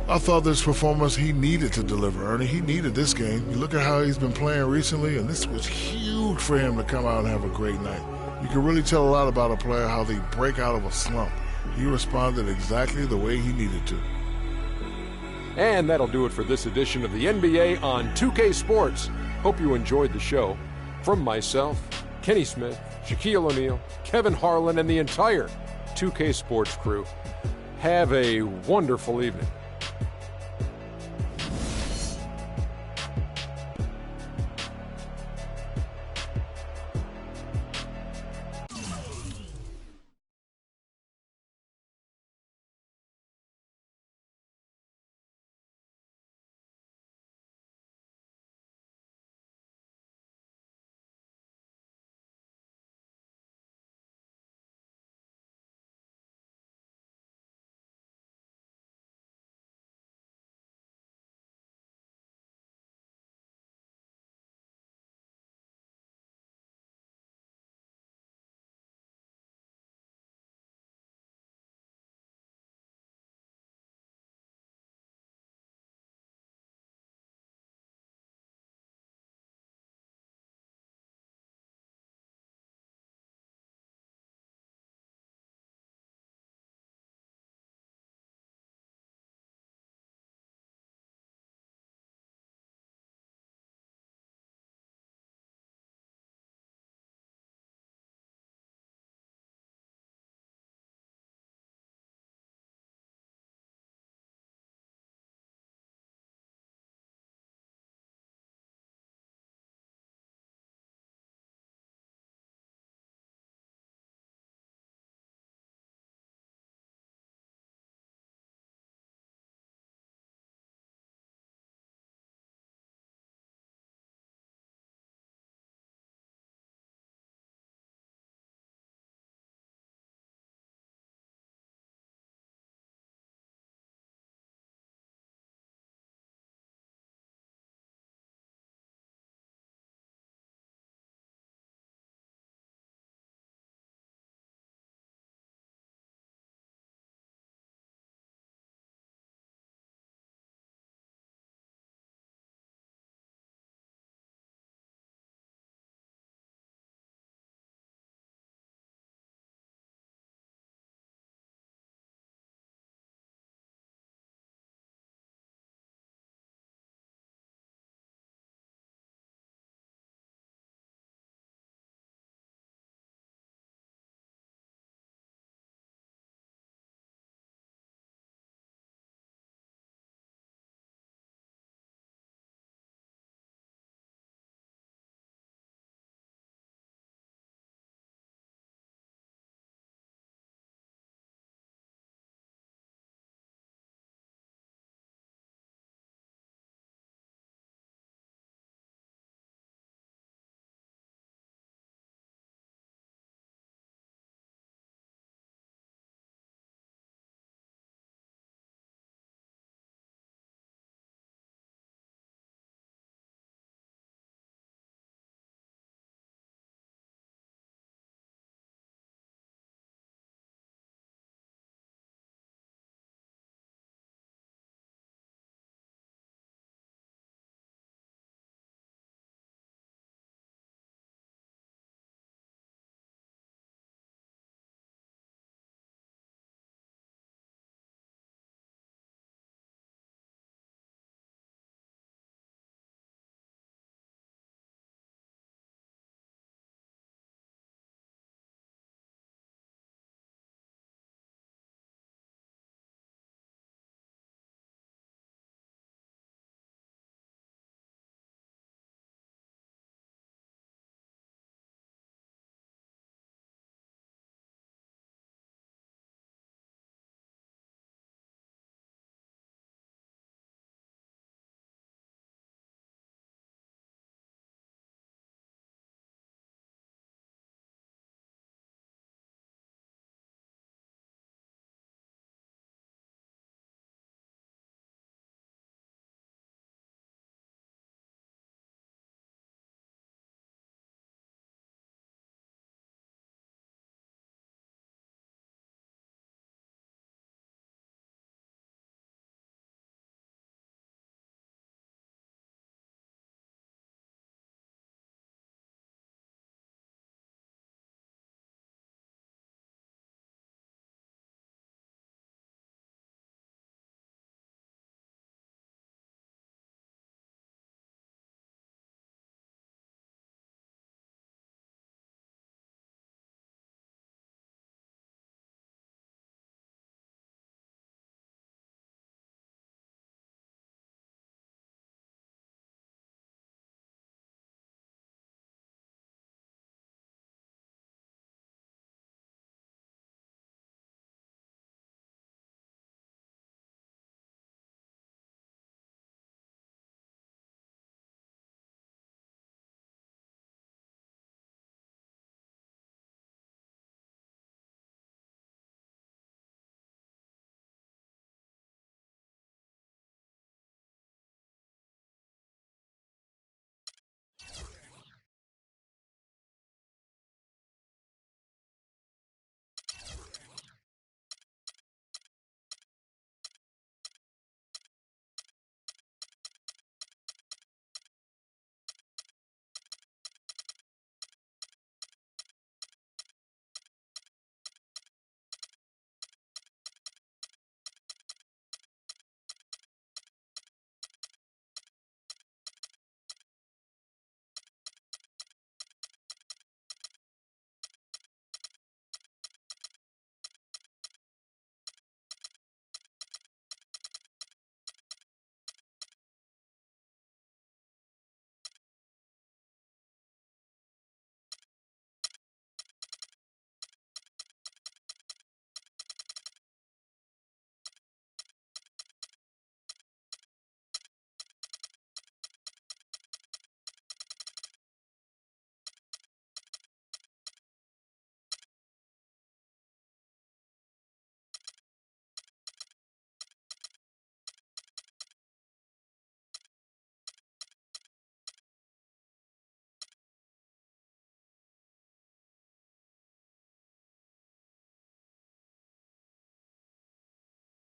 I thought this performance he needed to deliver, Ernie. He needed this game. You look at how he's been playing recently, and this was huge for him to come out and have a great night. You can really tell a lot about a player, how they break out of a slump. He responded exactly the way he needed to. And that'll do it for this edition of the NBA on 2K Sports. Hope you enjoyed the show. From myself, Kenny Smith, Shaquille O'Neal, Kevin Harlan, and the entire 2K Sports crew, have a wonderful evening.